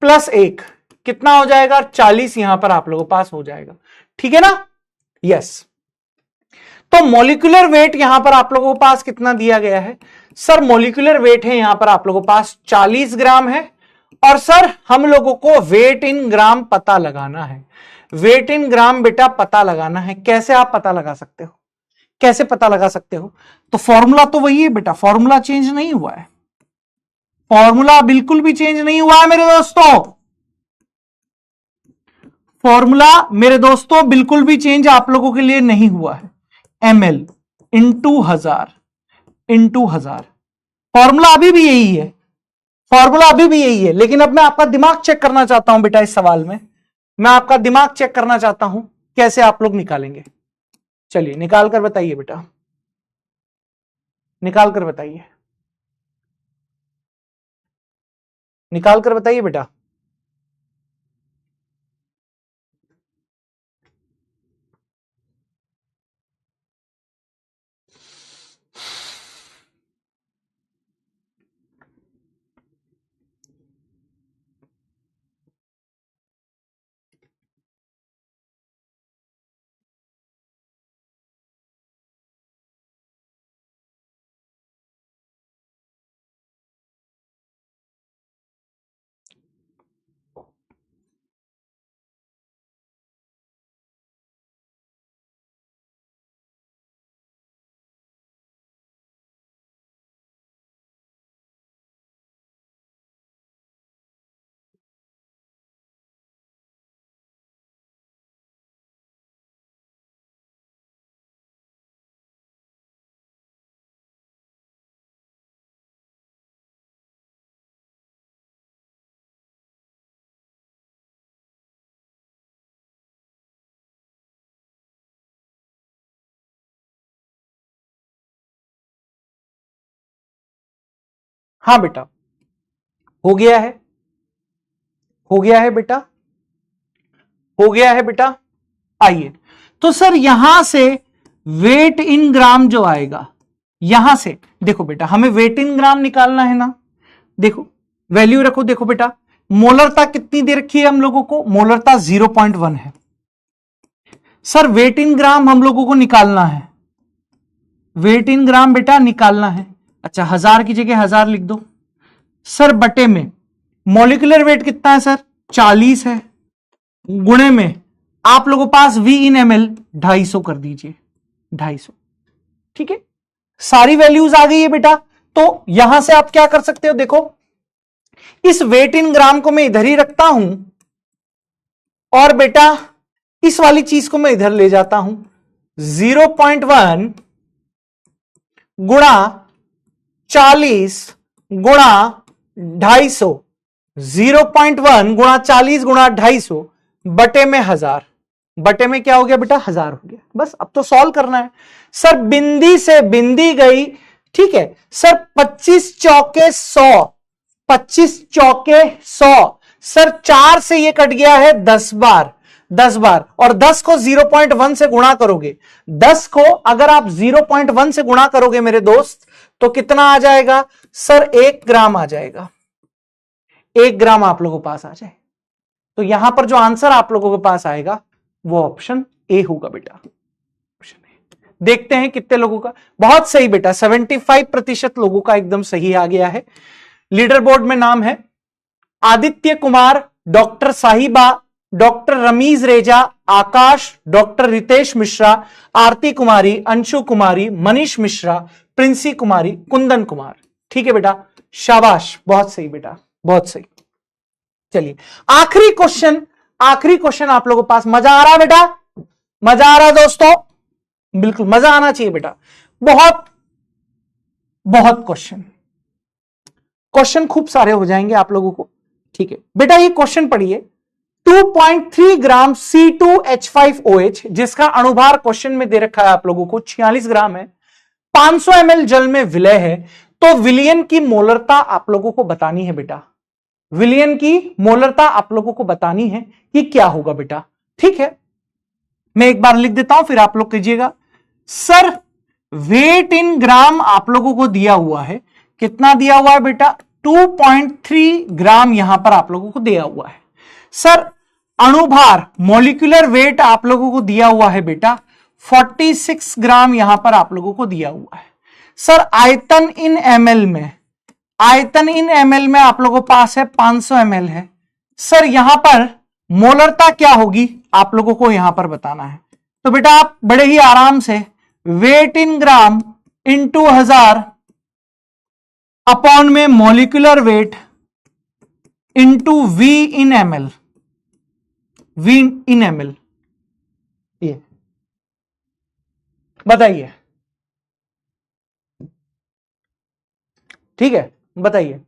+ 1 कितना हो जाएगा? 40 यहां पर आप लोगों के पास हो जाएगा। ठीक है ना? यस। तो मॉलिक्यूलर वेट यहां पर आप लोगों के पास कितना दिया गया है? सर मॉलिक्यूलर वेट है यहां पर आप लोगों के पास 40 ग्राम है, और सर हम लोगों को वेट इन ग्राम पता लगाना है। वेट इन ग्राम बेटा पता लगाना है। कैसे आप पता लगा सकते हो? कैसे पता लगा सकते हो? तो फॉर्मूला तो वही है बेटा, फॉर्मूला चेंज नहीं हुआ है। फॉर्मूला बिल्कुल भी चेंज नहीं हुआ है मेरे दोस्तों। फॉर्मूला मेरे दोस्तों बिल्कुल भी चेंज आप लोगों के लिए नहीं हुआ है। ml × 1000 फॉर्मूला अभी भी यही है। फॉर्मूला अभी भी यही है, लेकिन अब मैं आपका दिमाग चेक करना चाहता हूं बेटा। इस सवाल में मैं आपका दिमाग चेक करना चाहता हूं, कैसे आप लोग निकालेंगे। चलिए निकाल कर बताइए बेटा, निकाल कर बताइए, निकाल कर बताइए बेटा। हाँ बेटा, हो गया है, हो गया है बेटा, हो गया है बेटा। आइए, तो सर यहां से वेट इन ग्राम जो आएगा, यहां से देखो बेटा, हमें वेट इन ग्राम निकालना है ना। देखो वैल्यू रखो, देखो बेटा मोलरता कितनी दे रखी है हम लोगों को? मोलरता 0.1 है। सर वेट इन ग्राम हम लोगों को निकालना है, वेट इन ग्राम बेटा निकालना है। अच्छा 1000 की जगह 1000 लिख दो सर, बटे में मॉलिक्यूलर वेट कितना है सर? 40 है, गुणे में आप लोगों के पास V इन ml 250 कर दीजिए, 250। ठीक है, सारी वैल्यूज आ गई है बेटा। तो यहां से आप क्या कर सकते हो, देखो इस वेट इन ग्राम को मैं इधर ही रखता हूं, और बेटा इस वाली चीज को मैं इधर ले जाता हूं। 0.1 गुणा 40 गुणा 250, 0.1 गुणा 40 गुणा 250 बटे में 1000, बटे में क्या हो गया बेटा? 1000 हो गया। बस अब तो सॉल्व करना है। सर बिंदी से बिंदी गई, ठीक है सर। 25 चौके 100, 25 चौके 100। सर 4 से ये कट गया है 10 बार, 10 बार, और 10 को 0.1 से गुणा करोगे, 10 को अगर आप 0.1 से गुणा करोगे मेरे दोस्त, तो कितना आ जाएगा सर? 1 ग्राम आ जाएगा। 1 ग्राम आप लोगों के पास आ जाए। तो यहां पर जो आंसर आप लोगों के पास आएगा वो ऑप्शन ए होगा बेटा। Option A. देखते हैं कितने लोगों का, बहुत सही बेटा, 75% लोगों का एकदम सही आ गया है। लीडर बोर्ड में नाम है आदित्य कुमार, डॉक्टर साहिबा, डॉक्टर रमीज रेजा, आकाश, डॉक्टर रितेश मिश्रा, आरती कुमारी, अंशु कुमारी, मनीष मिश्रा, प्रिंसी कुमारी, कुंदन कुमार। ठीक है बेटा, शाबाश, बहुत सही बेटा, बहुत सही। चलिए आखिरी क्वेश्चन, आखिरी क्वेश्चन आप लोगों के पास। मजा आ रहा है बेटा? मजा आ रहा है दोस्तों? बिल्कुल मजा आना चाहिए बेटा। बहुत बहुत क्वेश्चन, क्वेश्चन खूब सारे हो जाएंगे आप लोगों को। ठीक है बेटा, ये क्वेश्चन पढ़िए। 2.3 ग्राम C2H5OH, जिसका अणुभार क्वेश्चन में दे रखा है आप लोगों को 46 ग्राम है, 500 ml जल में विलय है, तो विलयन की मोलरता आप लोगों को बतानी है बेटा। विलयन की मोलरता आप लोगों को बतानी है कि क्या होगा बेटा। ठीक है, मैं एक बार लिख देता हूं, फिर आप लोग कीजिएगा। सर वेट इन ग्राम आप लोगों को दिया हुआ है, कितना दिया हुआ है बेटा? 2.3 ग्राम यहां पर आप लोगों को दिया हुआ है। सर अणुभार मॉलिक्यूलर वेट आप लोगों को दिया हुआ है बेटा 46 ग्राम यहां पर आप लोगों को दिया हुआ है। सर आयतन इन ml में, आयतन इन ml में आप लोगों के पास है 500 ml है। सर यहां पर मोलरता क्या होगी आप लोगों को यहां पर बताना है। तो बेटा आप बड़े ही आराम से wait in gram into 1000 upon में molecular weight into V in ml, V in ml, ये बताइए। ठीक है, बताइए।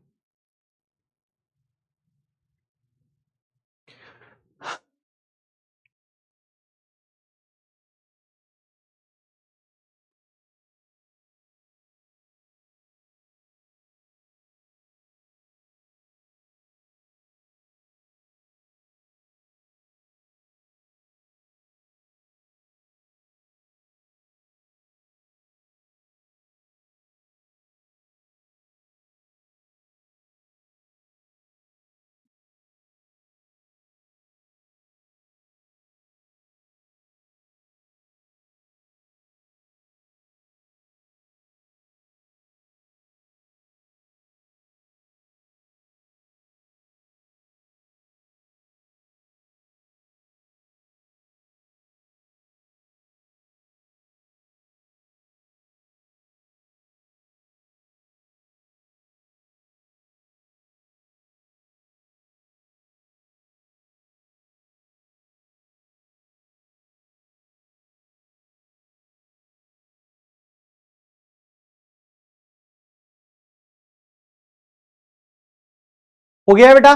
हो गया बेटा?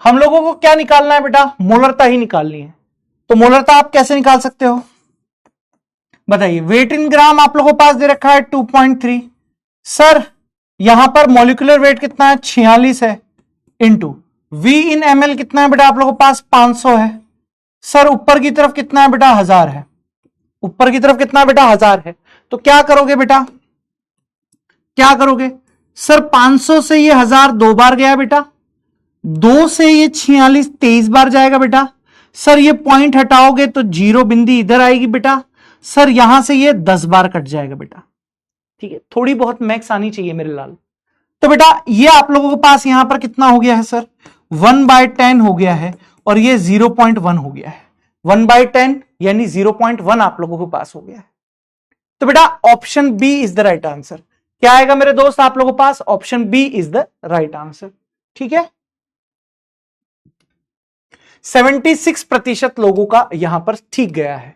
हम लोगों को क्या निकालना है बेटा? मोलरता ही निकालनी है। तो मोलरता आप कैसे निकाल सकते हो बताइए। वेट इन ग्राम आप लोगों को पास दे रखा है 2.3। सर यहां पर मॉलिक्यूलर वेट कितना है 46 है, इंटू V इन ml कितना है बेटा आप लोगों के पास 500 है। सर ऊपर की तरफ कितना है बेटा 1000 है, ऊपर की तरफ कितना बेटा 1000 है। तो क्या करोगे बेटा, क्या करोगे? सर 500 से ये 1000 दो बार गया बेटा, 2 से ये 46 23 बार जाएगा बेटा। सर ये पॉइंट हटाओगे तो जीरो बिंदी इधर आएगी बेटा। सर यहां से ये 10 बार कट जाएगा बेटा। ठीक है, थोड़ी बहुत मैक्स आनी चाहिए मेरे लाल। तो बेटा ये आप लोगों के पास यहां पर कितना हो गया है सर 1/10 हो गया है, और ये 0.1 हो गया है। 1/10 यानी 0.1 आप लोगों के पास हो गया है। तो बेटा option B is the right answer. क्या आएगा मेरे दोस्त आप लोगों के पास? Option B is the right answer. ठीक है, 76% लोगों का यहां पर ठीक गया है।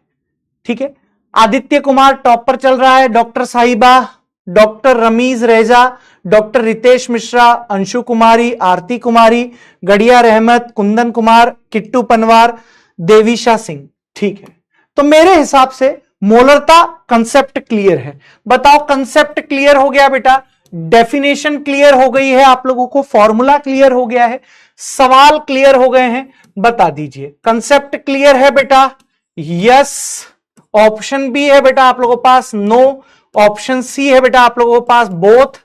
ठीक है, आदित्य कुमार टॉप पर चल रहा है, डॉक्टर साहिबा, डॉक्टर रमीज रेजा, डॉक्टर रितेश मिश्रा, अंशु कुमारी, आरती कुमारी, गड़िया रहमत, कुंदन कुमार, किट्टू पनवार, देवीशा सिंह। ठीक है, तो मेरे हिसाब से मोलरता कंसेप्ट क्लियर है। बताओ कंसेप्ट क्लियर हो गया बेटा, डेफिनेशन क्लियर हो गई है आप लोगों को, फॉर्मूला क्लियर हो गया है, सवाल क्लियर हो गए हैं। बता दीजिए कंसेप्ट क्लियर है बेटा? यस। ऑप्शन बी है बेटा आप लोगों के पास नो, ऑप्शन सी है बेटा आप लोगों के पास बोथ,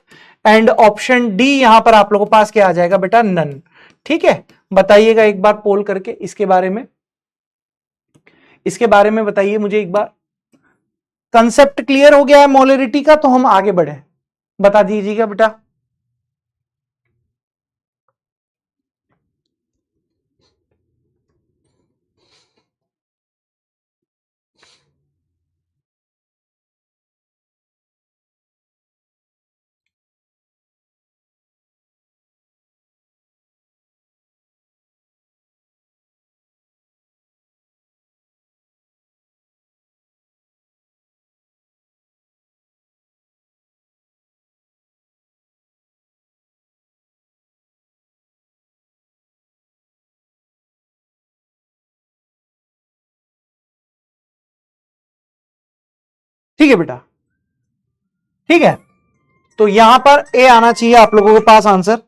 एंड ऑप्शन डी यहां पर आप लोगों के पास क्या आ जाएगा बेटा नन। ठीक है, बताइएगा एक बार पोल करके इसके बारे में, बताइए मुझे एक बार। कंसेप्ट क्लियर हो गया है मोलरिटी का, तो हम आगे बढ़े, बता दीजिएगा बेटा। ठीक है बेटा, ठीक है, तो यहां पर ए आना चाहिए आप लोगों के पास, आंसर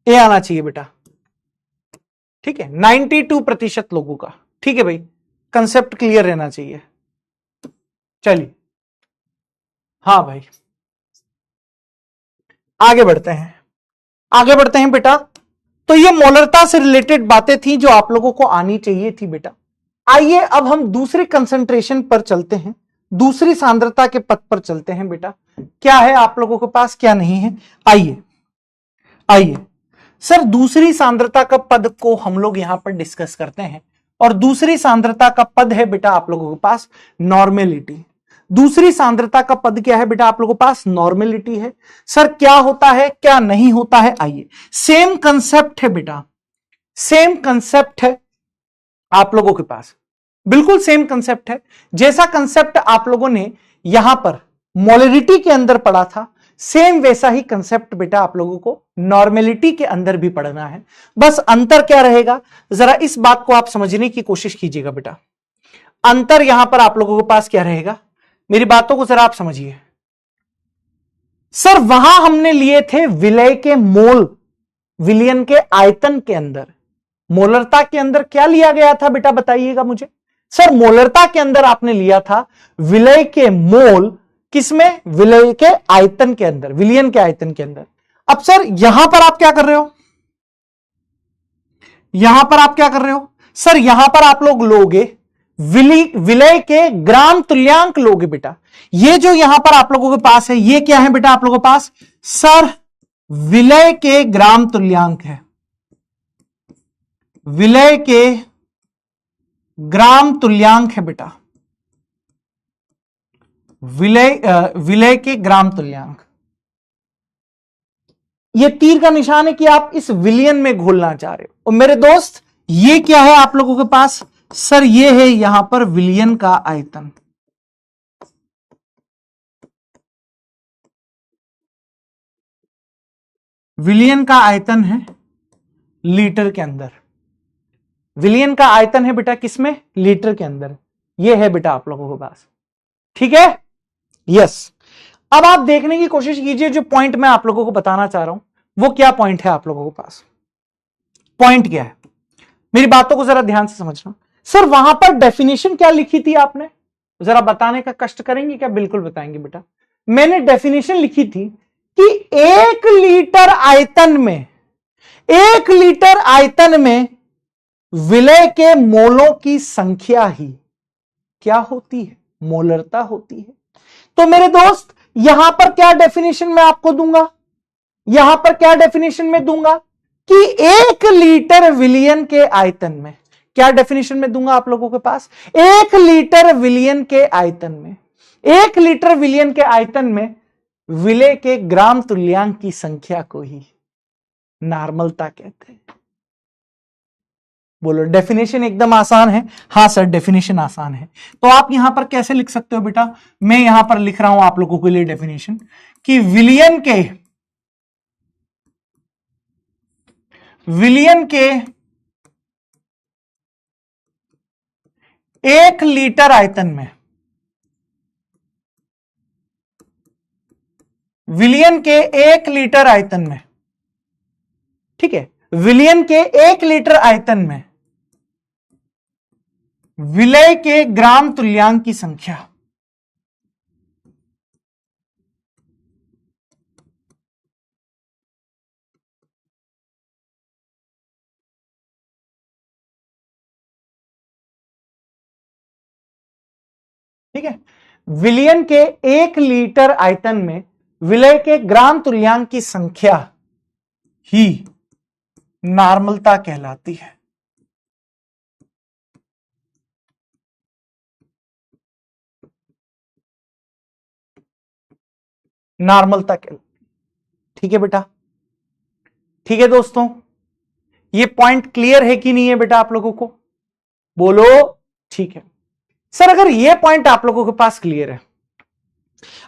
ए आना चाहिए बेटा। ठीक है, 92% लोगों का। ठीक है भाई, कंसेप्ट क्लियर रहना चाहिए। चलिए, हाँ भाई, आगे बढ़ते हैं, बेटा। तो ये मोलरता से रिलेटेड बातें थी जो आप लोगों को आनी चाहिए थी बेटा। आइए अब हम दूसरी कंसंट्रेशन पर चलते हैं, दूसरी सांद्रता के पद पर चलते हैं बेटा। क्या है आप लोगों के पास, क्या नहीं है, आइए आइए सर, दूसरी सांद्रता का पद को हम लोग यहां पर डिस्कस करते हैं। और दूसरी सांद्रता का पद है बेटा आप लोगों के पास नॉर्मेलिटी। दूसरी सांद्रता का पद क्या है बेटा आप लोगों के पास, नॉर्मेलिटी है। सर क्या होता है, क्या नहीं होता है, आइए, सेम कंसेप्ट है बेटा, सेम कंसेप्ट है आप लोगों के पास, बिल्कुल सेम कंसेप्ट है। जैसा कंसेप्ट आप लोगों ने यहां पर मोलरिटी के अंदर पढ़ा था, सेम वैसा ही कंसेप्ट बेटा आप लोगों को नॉर्मेलिटी के अंदर भी पढ़ना है। बस अंतर क्या रहेगा, जरा इस बात को आप समझने की कोशिश कीजिएगा बेटा। अंतर यहां पर आप लोगों के पास क्या रहेगा, मेरी बातों को जरा आप समझिए। सर वहां हमने लिए थे विलय के मोल, विलयन के आयतन के अंदर। मोलरता के अंदर क्या लिया गया था बेटा, बताइएगा मुझे। सर मोलरता के अंदर आपने लिया था विलय के मोल, किसमें, विलय के आयतन के अंदर, विलयन के आयतन के अंदर। अब सर यहां पर आप क्या कर रहे हो, यहां पर आप क्या कर रहे हो, सर यहां पर आप लोग लोगे विलय के ग्राम तुल्यांक लोगे बेटा। ये जो यहां पर आप लोगों के पास है, ये क्या है बेटा आप लोगों के पास, सर विलय के ग्राम तुल्यांक है, विलय के ग्राम तुल्यांक है बेटा, विलय के ग्राम तुल्यांक। ये तीर का निशान है कि आप इस विलियन में घोलना चाह रहे हो। और मेरे दोस्त ये क्या है आप लोगों के पास, सर ये है यहां पर विलियन का आयतन। विलियन का आयतन है लीटर के अंदर, विलियन का आयतन है बेटा किसमें, लीटर के अंदर। ये है बेटा आप लोगों के पास, ठीक है, यस। अब आप देखने की कोशिश कीजिए, जो पॉइंट मैं आप लोगों को बताना चाह रहा हूं वो क्या पॉइंट है आप लोगों के पास, पॉइंट क्या है, मेरी बातों को जरा ध्यान से समझना। सर वहां पर डेफिनेशन क्या लिखी थी आपने, जरा बताने का कष्ट करेंगे क्या, बिल्कुल बताएंगे बेटा। मैंने डेफिनेशन लिखी थी कि 1 लीटर आयतन में, 1 लीटर आयतन में विलय के मोलों की संख्या ही क्या होती है, मोलरता होती है। तो मेरे दोस्त यहां पर क्या डेफिनेशन मैं आपको दूंगा, यहां पर क्या डेफिनेशन में दूंगा कि 1 लीटर विलियन के आयतन में, क्या डेफिनेशन में दूंगा आप लोगों के पास, 1 लीटर विलियन के आयतन में, 1 लीटर विलियन के आयतन में विलय के ग्राम तुल्यांक की संख्या को ही नॉर्मलता कहते हैं। बोलो डेफिनेशन एकदम आसान है, हाँ सर डेफिनेशन आसान है। तो आप यहां पर कैसे लिख सकते हो बेटा, मैं यहां पर लिख रहा हूं आप लोगों के लिए डेफिनेशन कि विलियन के 1 लीटर आयतन में, विलियन के 1 लीटर आयतन में, ठीक है, विलियन के 1 लीटर आयतन में विलय के ग्राम तुल्यांक की संख्या, ठीक है, विलयन के 1 लीटर आयतन में विलय के ग्राम तुल्यांक की संख्या ही नॉर्मलता कहलाती है। नॉर्मलता कहलाती, ठीक है बेटा, ठीक है दोस्तों, ये पॉइंट क्लियर है कि नहीं है बेटा आप लोगों को, बोलो। ठीक है सर, अगर ये पॉइंट आप लोगों के पास क्लियर है,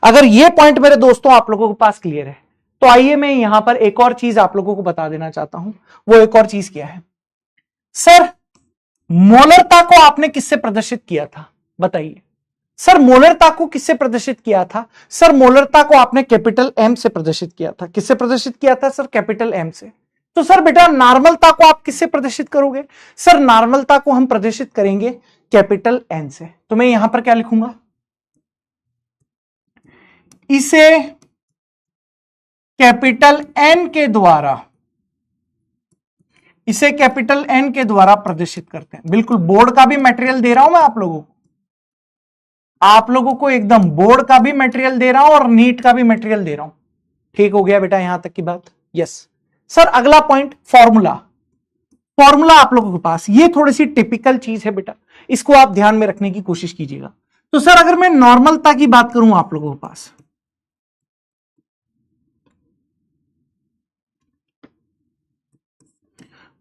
अगर ये पॉइंट मेरे दोस्तों आप लोगों के पास क्लियर है, तो आइए मैं यहां पर एक और चीज आप लोगों को बता देना चाहता हूं। वो एक और चीज क्या है सर? मोलरता को आपने किससे प्रदर्शित किया था, बताइए सर। मोलरता को किससे प्रदर्शित किया था? सर मोलरता को आपने कैपिटल एम से प्रदर्शित किया था। किससे प्रदर्शित किया था सर? कैपिटल एम से। तो सर बेटा नॉर्मलता को आप किससे प्रदर्शित करोगे? सर नॉर्मलता को हम प्रदर्शित करेंगे कैपिटल एन से। तो मैं यहां पर क्या लिखूंगा, इसे कैपिटल एन के द्वारा, इसे कैपिटल एन के द्वारा प्रदर्शित करते हैं। बिल्कुल बोर्ड का भी मटेरियल दे रहा हूं मैं आप लोगों को, आप लोगों को एकदम बोर्ड का भी मटेरियल दे रहा हूं और नीट का भी मटेरियल दे रहा हूं। ठीक हो गया बेटा यहां तक की बात? Yes sir. अगला पॉइंट फॉर्मूला। फॉर्मूला आप लोगों के पास, ये थोड़ी सी टिपिकल चीज है बेटा, इसको आप ध्यान में रखने की कोशिश कीजिएगा। तो सर अगर मैं नॉर्मलता की बात करूं आप लोगों के पास,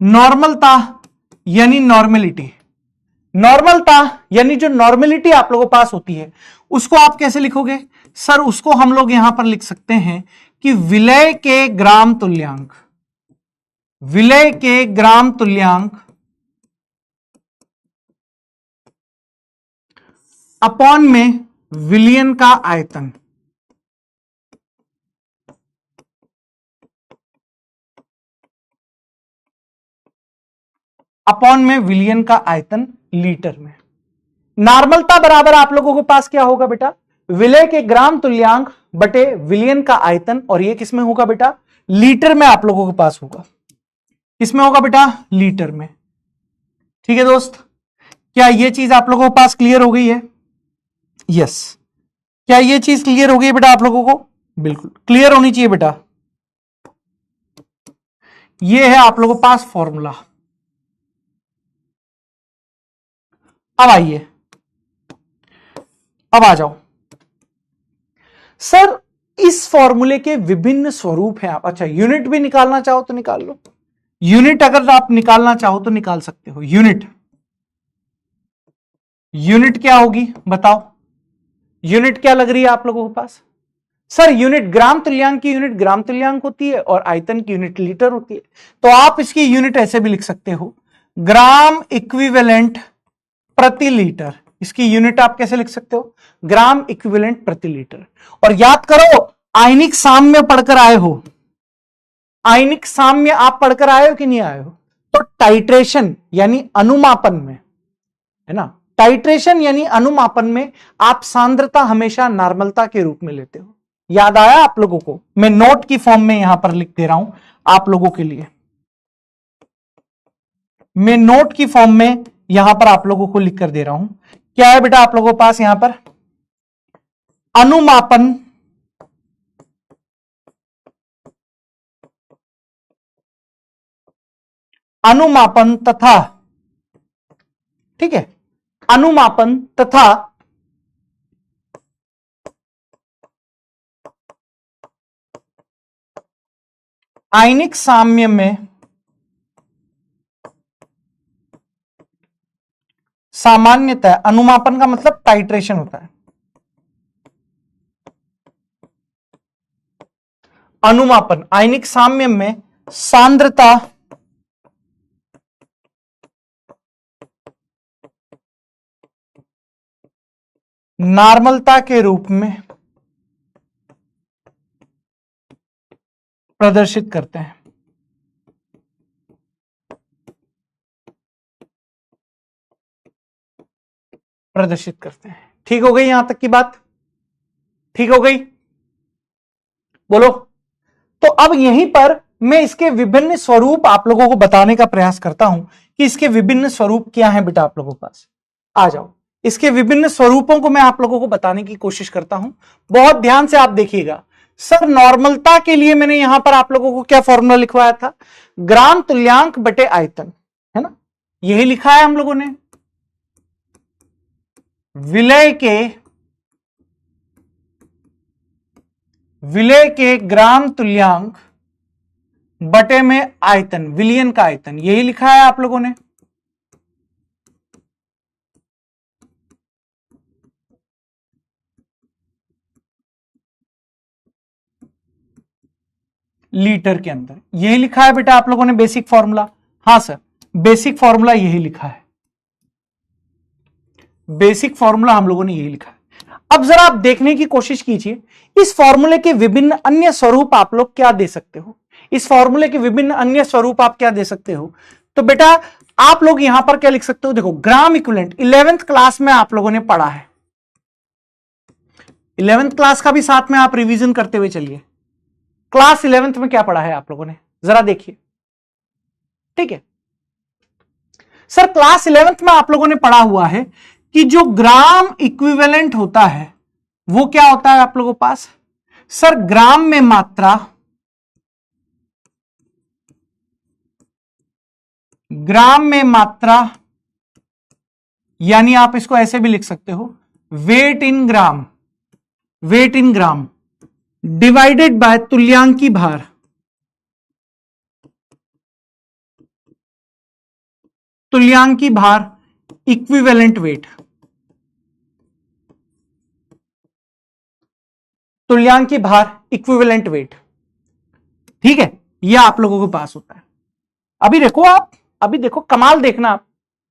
नॉर्मलता यानी नॉर्मेलिटी, नॉर्मलता यानी जो नॉर्मेलिटी आप लोगों के पास होती है उसको आप कैसे लिखोगे सर? उसको हम लोग यहां पर लिख सकते हैं कि विलय के ग्राम तुल्यांक, विलय के ग्राम तुल्यांक अपॉन में विलयन का आयतन, अपॉन में विलयन का आयतन लीटर में। नॉर्मलता बराबर आप लोगों के पास क्या होगा बेटा? विलय के ग्राम तुल्यांक बटे विलयन का आयतन, और ये किसमें होगा बेटा? लीटर में आप लोगों के पास होगा। किसमें होगा बेटा? लीटर में। ठीक है दोस्त, क्या ये चीज आप लोगों के पास क्लियर हो गई है? यस। क्या ये चीज क्लियर हो गई बेटा आप लोगों को? बिल्कुल क्लियर होनी चाहिए बेटा। ये है आप लोगों के पास फॉर्मूला। अब आइए, अब आ जाओ सर। इस फॉर्मूले के विभिन्न स्वरूप हैं। आप अच्छा यूनिट भी निकालना चाहो तो निकाल लो, यूनिट अगर आप निकालना चाहो तो निकाल सकते हो। यूनिट, यूनिट क्या होगी बताओ? यूनिट क्या लग रही है आप लोगों के पास? सर यूनिट ग्राम तुल्यांक की यूनिट ग्राम तुल्यांक होती है और आयतन की यूनिट लीटर होती है। तो आप इसकी यूनिट ऐसे भी लिख सकते हो, ग्राम इक्विवेलेंट प्रति लीटर। इसकी यूनिट आप कैसे लिख सकते हो? ग्राम इक्विवेलेंट प्रति लीटर। और याद करो आयनिक साम्य पढ़कर आए हो, आयनिक साम्य आप पढ़कर आए हो कि नहीं आए हो? तो टाइट्रेशन यानी अनुमापन में, है ना, टाइट्रेशन यानी अनुमापन में आप सांद्रता हमेशा नॉर्मलता के रूप में लेते हो। याद आया आप लोगों को? मैं नोट की फॉर्म में यहां पर लिख दे रहा हूं आप लोगों के लिए, मैं नोट की फॉर्म में यहां पर आप लोगों को लिख कर दे रहा हूं। क्या है बेटा आप लोगों के पास यहां पर? अनुमापन अनुमापन तथा, ठीक है, अनुमापन तथा आयनिक साम्य में सामान्यतः, अनुमापन का मतलब टाइट्रेशन होता है, अनुमापन आयनिक साम्य में सांद्रता नॉर्मलता के रूप में प्रदर्शित करते हैं, प्रदर्शित करते हैं। ठीक हो गई यहां तक की बात? ठीक हो गई? बोलो। तो अब यहीं पर मैं इसके विभिन्न स्वरूप आप लोगों को बताने का प्रयास करता हूं कि इसके विभिन्न स्वरूप क्या हैं बेटा आप लोगों के पास। आ जाओ, इसके विभिन्न स्वरूपों को मैं आप लोगों को बताने की कोशिश करता हूं, बहुत ध्यान से आप देखिएगा। सर नॉर्मलता के लिए मैंने यहां पर आप लोगों को क्या फॉर्मूला लिखवाया था, ग्राम तुल्यांक बटे आयतन, है ना, यही लिखा है हम लोगों ने। विलय के ग्राम तुल्यांक बटे में आयतन, विलयन का आयतन, यही लिखा है आप लोगों ने। लीटर के अंदर यही लिखा है बेटा आप लोगों ने बेसिक फॉर्मूला। हाँ सर, बेसिक फॉर्मूला यही लिखा है, बेसिक फॉर्मूला हम लोगों ने यही लिखा है। अब जरा आप देखने की कोशिश कीजिए, इस फॉर्मूले के विभिन्न अन्य स्वरूप आप लोग क्या दे सकते हो, इस फॉर्मूले के विभिन्न अन्य स्वरूप आप क्या दे सकते हो। तो बेटा आप लोग यहां पर क्या लिख सकते हो, देखो ग्राम इक्विवेलेंट 11th क्लास में आप लोगों ने पढ़ा है, 11th क्लास का भी साथ में आप रिवीजन करते हुए चलिए। क्लास 11th में क्या पढ़ा है आप लोगों ने, जरा देखिए। ठीक है सर, क्लास 11th में आप लोगों ने पढ़ा हुआ है कि जो ग्राम इक्विवेलेंट होता है वो क्या होता है आप लोगों के पास, सर ग्राम में मात्रा, ग्राम में मात्रा, यानी आप इसको ऐसे भी लिख सकते हो weight in gram, weight in gram divided by तुल्यांकी भार, तुल्यांकी भार इक्विवेलेंट वेट, तुल्यांकी भार इक्विवेलेंट वेट। ठीक है, यह आप लोगों के पास होता है। अभी देखो आप, अभी देखो कमाल देखना आप,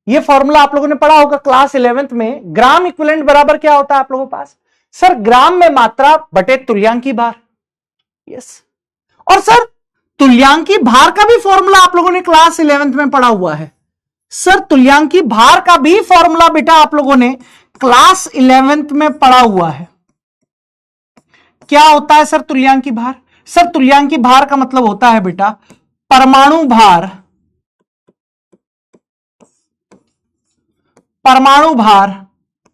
ये फॉर्मूला आप लोगों ने पढ़ा होगा क्लास 11th में। ग्राम इक्विवेलेंट बराबर क्या होता है आप लोगों के पास, सर ग्राम में मात्रा बटे तुल्यांकी भार। यस, और सर तुल्यांकी भार का भी फॉर्मूला आप लोगों ने क्लास 11th में पढ़ा हुआ है। सर तुल्यांकी भार का भी फॉर्मूला बेटा आप लोगों ने क्लास 11th में पढ़ा हुआ है। क्या होता है सर तुल्यांकी भार, सर तुल्यांकी भार का मतलब होता है बेटा परमाणु भार, परमाणु भार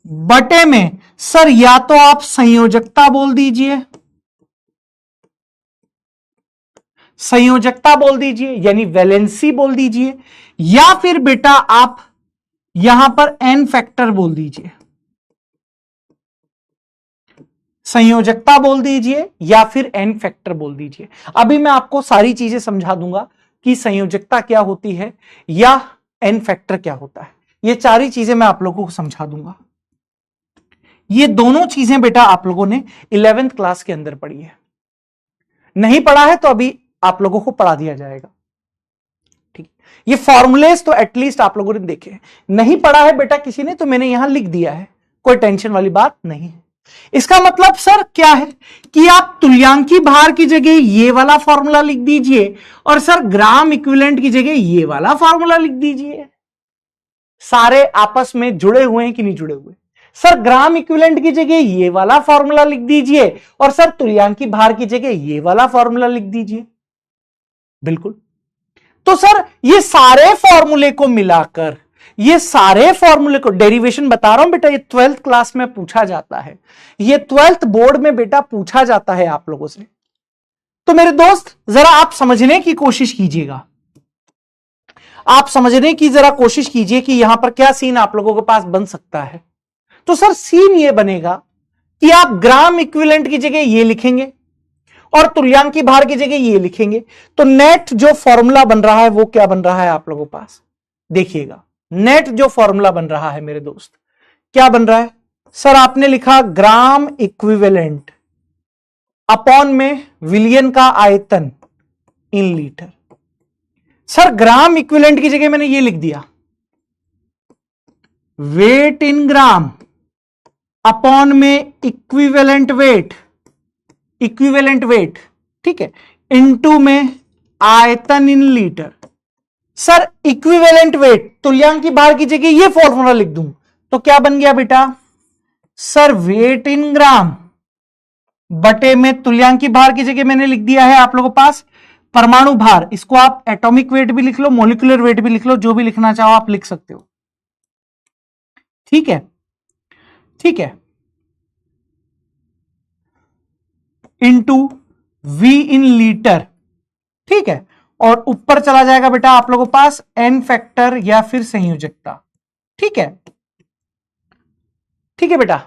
बटे में, सर या तो आप संयोजकता बोल दीजिए, संयोजकता बोल दीजिए यानी वैलेंसी बोल दीजिए, या फिर बेटा आप यहां पर एन फैक्टर बोल दीजिए, संयोजकता बोल दीजिए या फिर एन फैक्टर बोल दीजिए। अभी मैं आपको सारी चीजें समझा दूंगा कि संयोजकता क्या होती है या एन फैक्टर क्या होता है, ये सारी चीजें मैं आप लोगों को समझा दूंगा। ये दोनों चीजें बेटा आप लोगों ने 11th क्लास के अंदर पढ़ी है, नहीं पढ़ा है तो अभी आप लोगों को पढ़ा दिया जाएगा। ठीक, ये फॉर्मूलेस तो एटलीस्ट आप लोगों ने देखे, नहीं पढ़ा है बेटा किसी ने तो मैंने यहां लिख दिया है, कोई टेंशन वाली बात नहीं है। इसका मतलब सर क्या है कि आप तुल्यांकी भार की जगह ये वाला फॉर्मूला लिख दीजिए और सर ग्राम इक्विवेलेंट की जगह ये वाला फॉर्मूला लिख दीजिए। सारे आपस में जुड़े हुए हैं कि नहीं जुड़े हुए, सर ग्राम इक्विवेलेंट की जगह ये वाला फॉर्मूला लिख दीजिए और सर तुल्यांकी भार की जगह ये वाला फॉर्मूला लिख दीजिए। बिल्कुल, तो सर ये सारे फॉर्मूले को मिलाकर, ये सारे फॉर्मूले को, डेरिवेशन बता रहा हूं बेटा, ये 12th क्लास में पूछा जाता है, ये 12th बोर्ड में बेटा पूछा जाता है आप लोगों से। तो मेरे दोस्त जरा आप समझने की कोशिश कीजिएगा, आप समझने की जरा कोशिश कीजिए कि यहां पर क्या सीन आप लोगों के पास बन सकता है। तो सर सीन ये बनेगा कि आप ग्राम इक्विवेलेंट की जगह ये लिखेंगे और तुल्यांकी भार की जगह ये लिखेंगे, तो नेट जो फॉर्मूला बन रहा है वो क्या बन रहा है आप लोगों के पास, देखिएगा नेट जो फॉर्मूला बन रहा है मेरे दोस्त क्या बन रहा है। सर आपने लिखा ग्राम इक्विवेलेंट अपॉन में विलियन का आयतन in litre. Sir gram equivalent की जगह मैंने ये लिख दिया वेट इन ग्राम अपॉन में इक्विवेलेंट वेट, इक्विवेलेंट वेट, ठीक है, इनटू में आयतन in litre. Sir equivalent weight तुल्यांकी भार की जगह ये फॉर्मूला लिख दूं तो क्या बन गया बेटा, सर वेट इन ग्राम बटे में तुल्यांकी भार की जगह मैंने लिख दिया है आप लोगों के पास परमाणु भार, इसको आप एटॉमिक वेट भी लिख लो, मोलिकुलर वेट भी लिख लो, जो भी लिखना चाहो आप लिख सकते हो। ठीक है, ठीक है, इंटू वी इन लीटर, ठीक है, और ऊपर चला जाएगा बेटा आप लोगों के पास एन फैक्टर या फिर संयोजकता, ठीक है, ठीक है बेटा।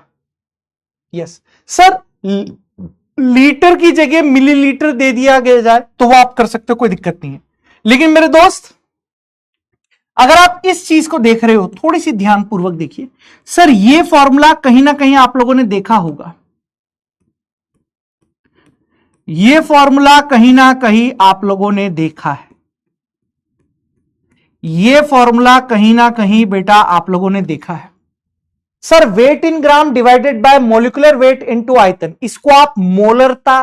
यस सर, लीटर की जगह मिलीलीटर दे दिया गया जाए तो वो आप कर सकते हो, कोई दिक्कत नहीं है। लेकिन मेरे दोस्त, अगर आप इस चीज को देख रहे हो, थोड़ी सी ध्यानपूर्वक देखिए। सर ये फॉर्मूला कहीं ना कहीं आप लोगों ने देखा होगा, ये फॉर्मूला कहीं ना कहीं आप लोगों ने देखा है, ये फॉर्मूला कहीं ना कहीं बेटा आप लोगों ने देखा है। Sir weight in gram divided by molecular weight into आयतन, इसको आप मोलरता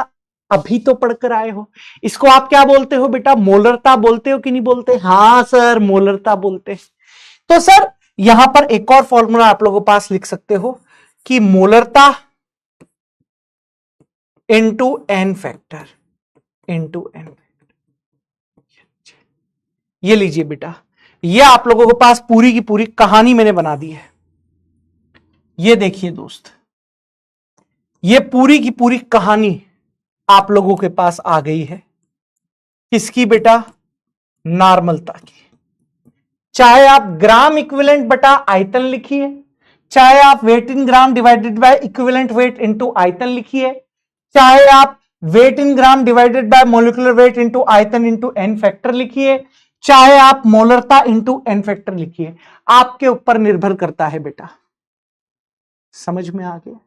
अभी तो पढ़कर आए हो, इसको आप क्या बोलते हो बेटा, मोलरता बोलते हो कि नहीं बोलते? हाँ सर, मोलरता बोलते हैं। तो सर यहां पर एक और फॉर्मूला आप लोगों के पास लिख सकते हो कि मोलरता into N factor, into N factor. ये लीजिए बेटा, ये आप लोगों के पास पूरी की पूरी कहानी मैंने बना दी है। ये देखिए दोस्त, ये पूरी की पूरी कहानी आप लोगों के पास आ गई है। किसकी बेटा? नॉर्मलता की। चाहे आप ग्राम इक्विवेलेंट बटा आयतन लिखिए, चाहे आप weight in gram divided by equivalent weight into आयतन लिखिए, चाहे आप weight in gram divided by molecular weight into आयतन इनटू एन फैक्टर लिखिए, चाहे आप मोलरता इनटू एन फैक्टर लिखिए, आपके ऊपर निर्भर करता है बेटा। समझ में आ गया?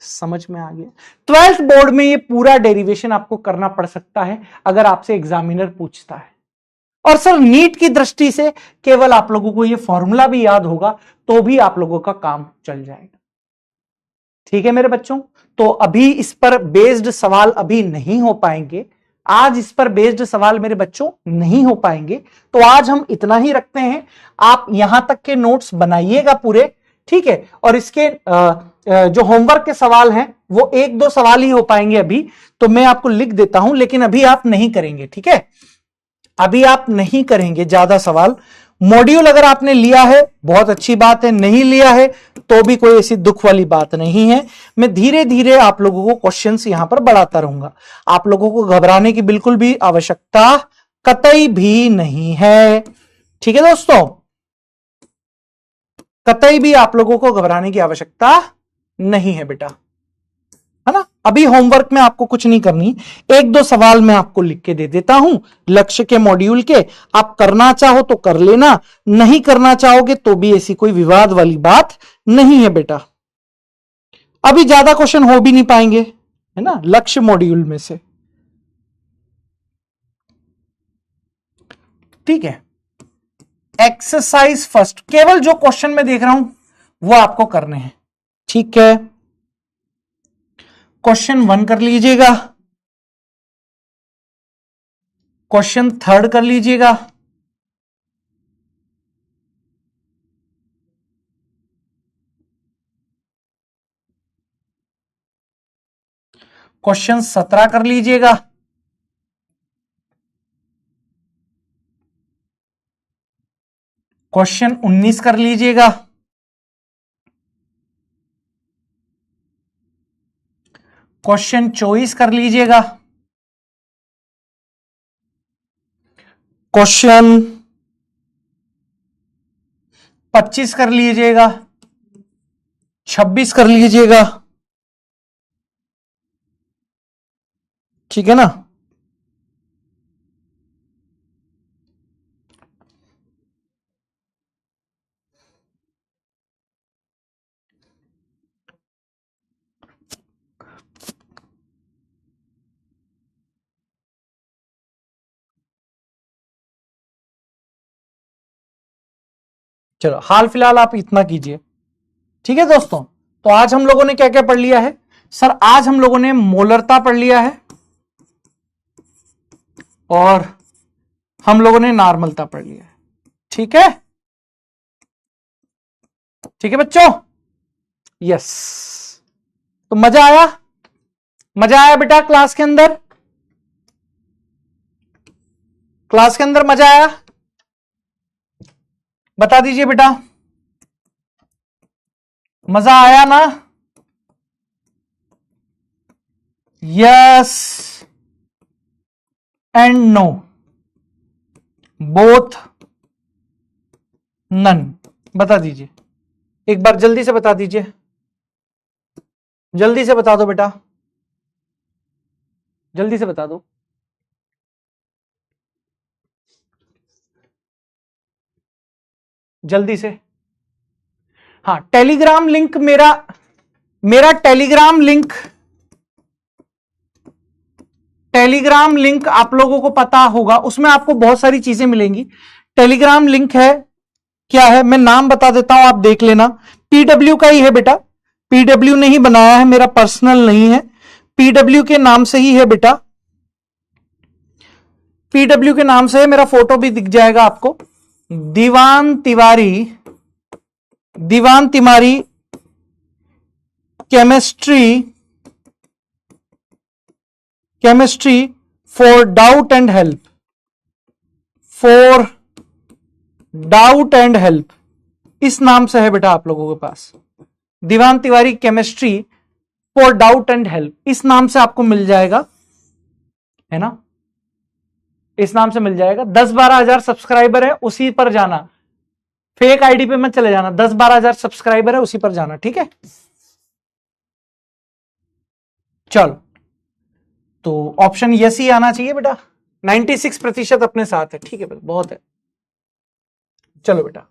समझ में आ गया? 12th बोर्ड में ये पूरा डेरिवेशन आपको करना पड़ सकता है अगर आपसे एग्जामिनर पूछता है। और सर नीट की दृष्टि से केवल आप लोगों को ये फॉर्मूला भी याद होगा तो भी आप लोगों का काम चल जाएगा। ठीक है मेरे बच्चों, तो अभी इस पर बेस्ड सवाल अभी नहीं हो पाएंगे, आज इस पर बेस्ड सवाल मेरे बच्चों नहीं हो पाएंगे, तो आज हम इतना ही रखते हैं। आप यहां तक के नोट्स बनाइएगा पूरे, ठीक है, और इसके जो होमवर्क के सवाल हैं वो एक दो सवाल ही हो पाएंगे अभी, तो मैं आपको लिख देता हूं, लेकिन अभी आप नहीं करेंगे, ठीक है, अभी आप नहीं करेंगे ज्यादा सवाल। मॉड्यूल अगर आपने लिया है बहुत अच्छी बात है, नहीं लिया है तो भी कोई ऐसी दुख वाली बात नहीं है। मैं धीरे धीरे आप लोगों को क्वेश्चंस यहां पर बढ़ाता रहूंगा, आप लोगों को घबराने की बिल्कुल भी आवश्यकता कतई भी नहीं है। ठीक है दोस्तों, कतई भी आप लोगों को घबराने की आवश्यकता नहीं है बेटा, है ना। अभी होमवर्क में आपको कुछ नहीं करनी, एक दो सवाल मैं आपको लिख के दे देता हूं लक्ष्य के मॉड्यूल के, आप करना चाहो तो कर लेना, नहीं करना चाहोगे तो भी ऐसी कोई विवाद वाली बात नहीं है बेटा। अभी ज्यादा क्वेश्चन हो भी नहीं पाएंगे, है ना, लक्ष्य मॉड्यूल में से। ठीक है, एक्सरसाइज फर्स्ट, केवल जो क्वेश्चन मैं देख रहा हूं वो आपको करने हैं। ठीक है, क्वेश्चन 1 कर लीजिएगा, क्वेश्चन 3 कर लीजिएगा, क्वेश्चन 17 कर लीजिएगा, क्वेश्चन 19 कर लीजिएगा, क्वेश्चन 24 कर लीजिएगा, क्वेश्चन 25 कर लीजिएगा, 26 कर लीजिएगा। ठीक है ना, चलो हाल फिलहाल आप इतना कीजिए। ठीक है दोस्तों, तो आज हम लोगों ने क्या क्या पढ़ लिया है? सर आज हम लोगों ने मोलरता पढ़ लिया है और हम लोगों ने नॉर्मलता पढ़ लिया है। ठीक है, ठीक है बच्चों, यस, तो मजा आया? मजा आया बेटा क्लास के अंदर? क्लास के अंदर मजा आया? बता दीजिए बेटा। मजा आया ना? Yes and no, both, none. बता दीजिए एक बार, जल्दी से बता दीजिए, जल्दी से बता दो बेटा, जल्दी से बता दो। जल्दी से। हाँ, टेलीग्राम लिंक मेरा टेलीग्राम लिंक आप लोगों को पता होगा, उसमें आपको बहुत सारी चीजें मिलेंगी। टेलीग्राम लिंक है, क्या है मैं नाम बता देता हूं, आप देख लेना। पीडब्ल्यू का ही है बेटा, पीडब्ल्यू ने ही बनाया है, मेरा पर्सनल नहीं है, पीडब्ल्यू के नाम से ही है बेटा, पीडब्ल्यू के नाम से है। मेरा फोटो भी दिख जाएगा आपको, Diwan Tiwari, Diwan Tiwari chemistry for doubt and help, for doubt and help, इस नाम से है बेटा आप लोगों के पास। Diwan Tiwari chemistry for doubt and help, इस नाम से आपको मिल जाएगा, है ना, इस नाम से मिल जाएगा। 10-12 हजार सब्सक्राइबर है, उसी पर जाना, फेक आईडी पे मत चले जाना, 10-12 हजार सब्सक्राइबर है उसी पर जाना, ठीक है। चलो, तो ऑप्शन यस ही आना चाहिए बेटा, 96% अपने साथ है, ठीक है, बहुत है। चलो बेटा,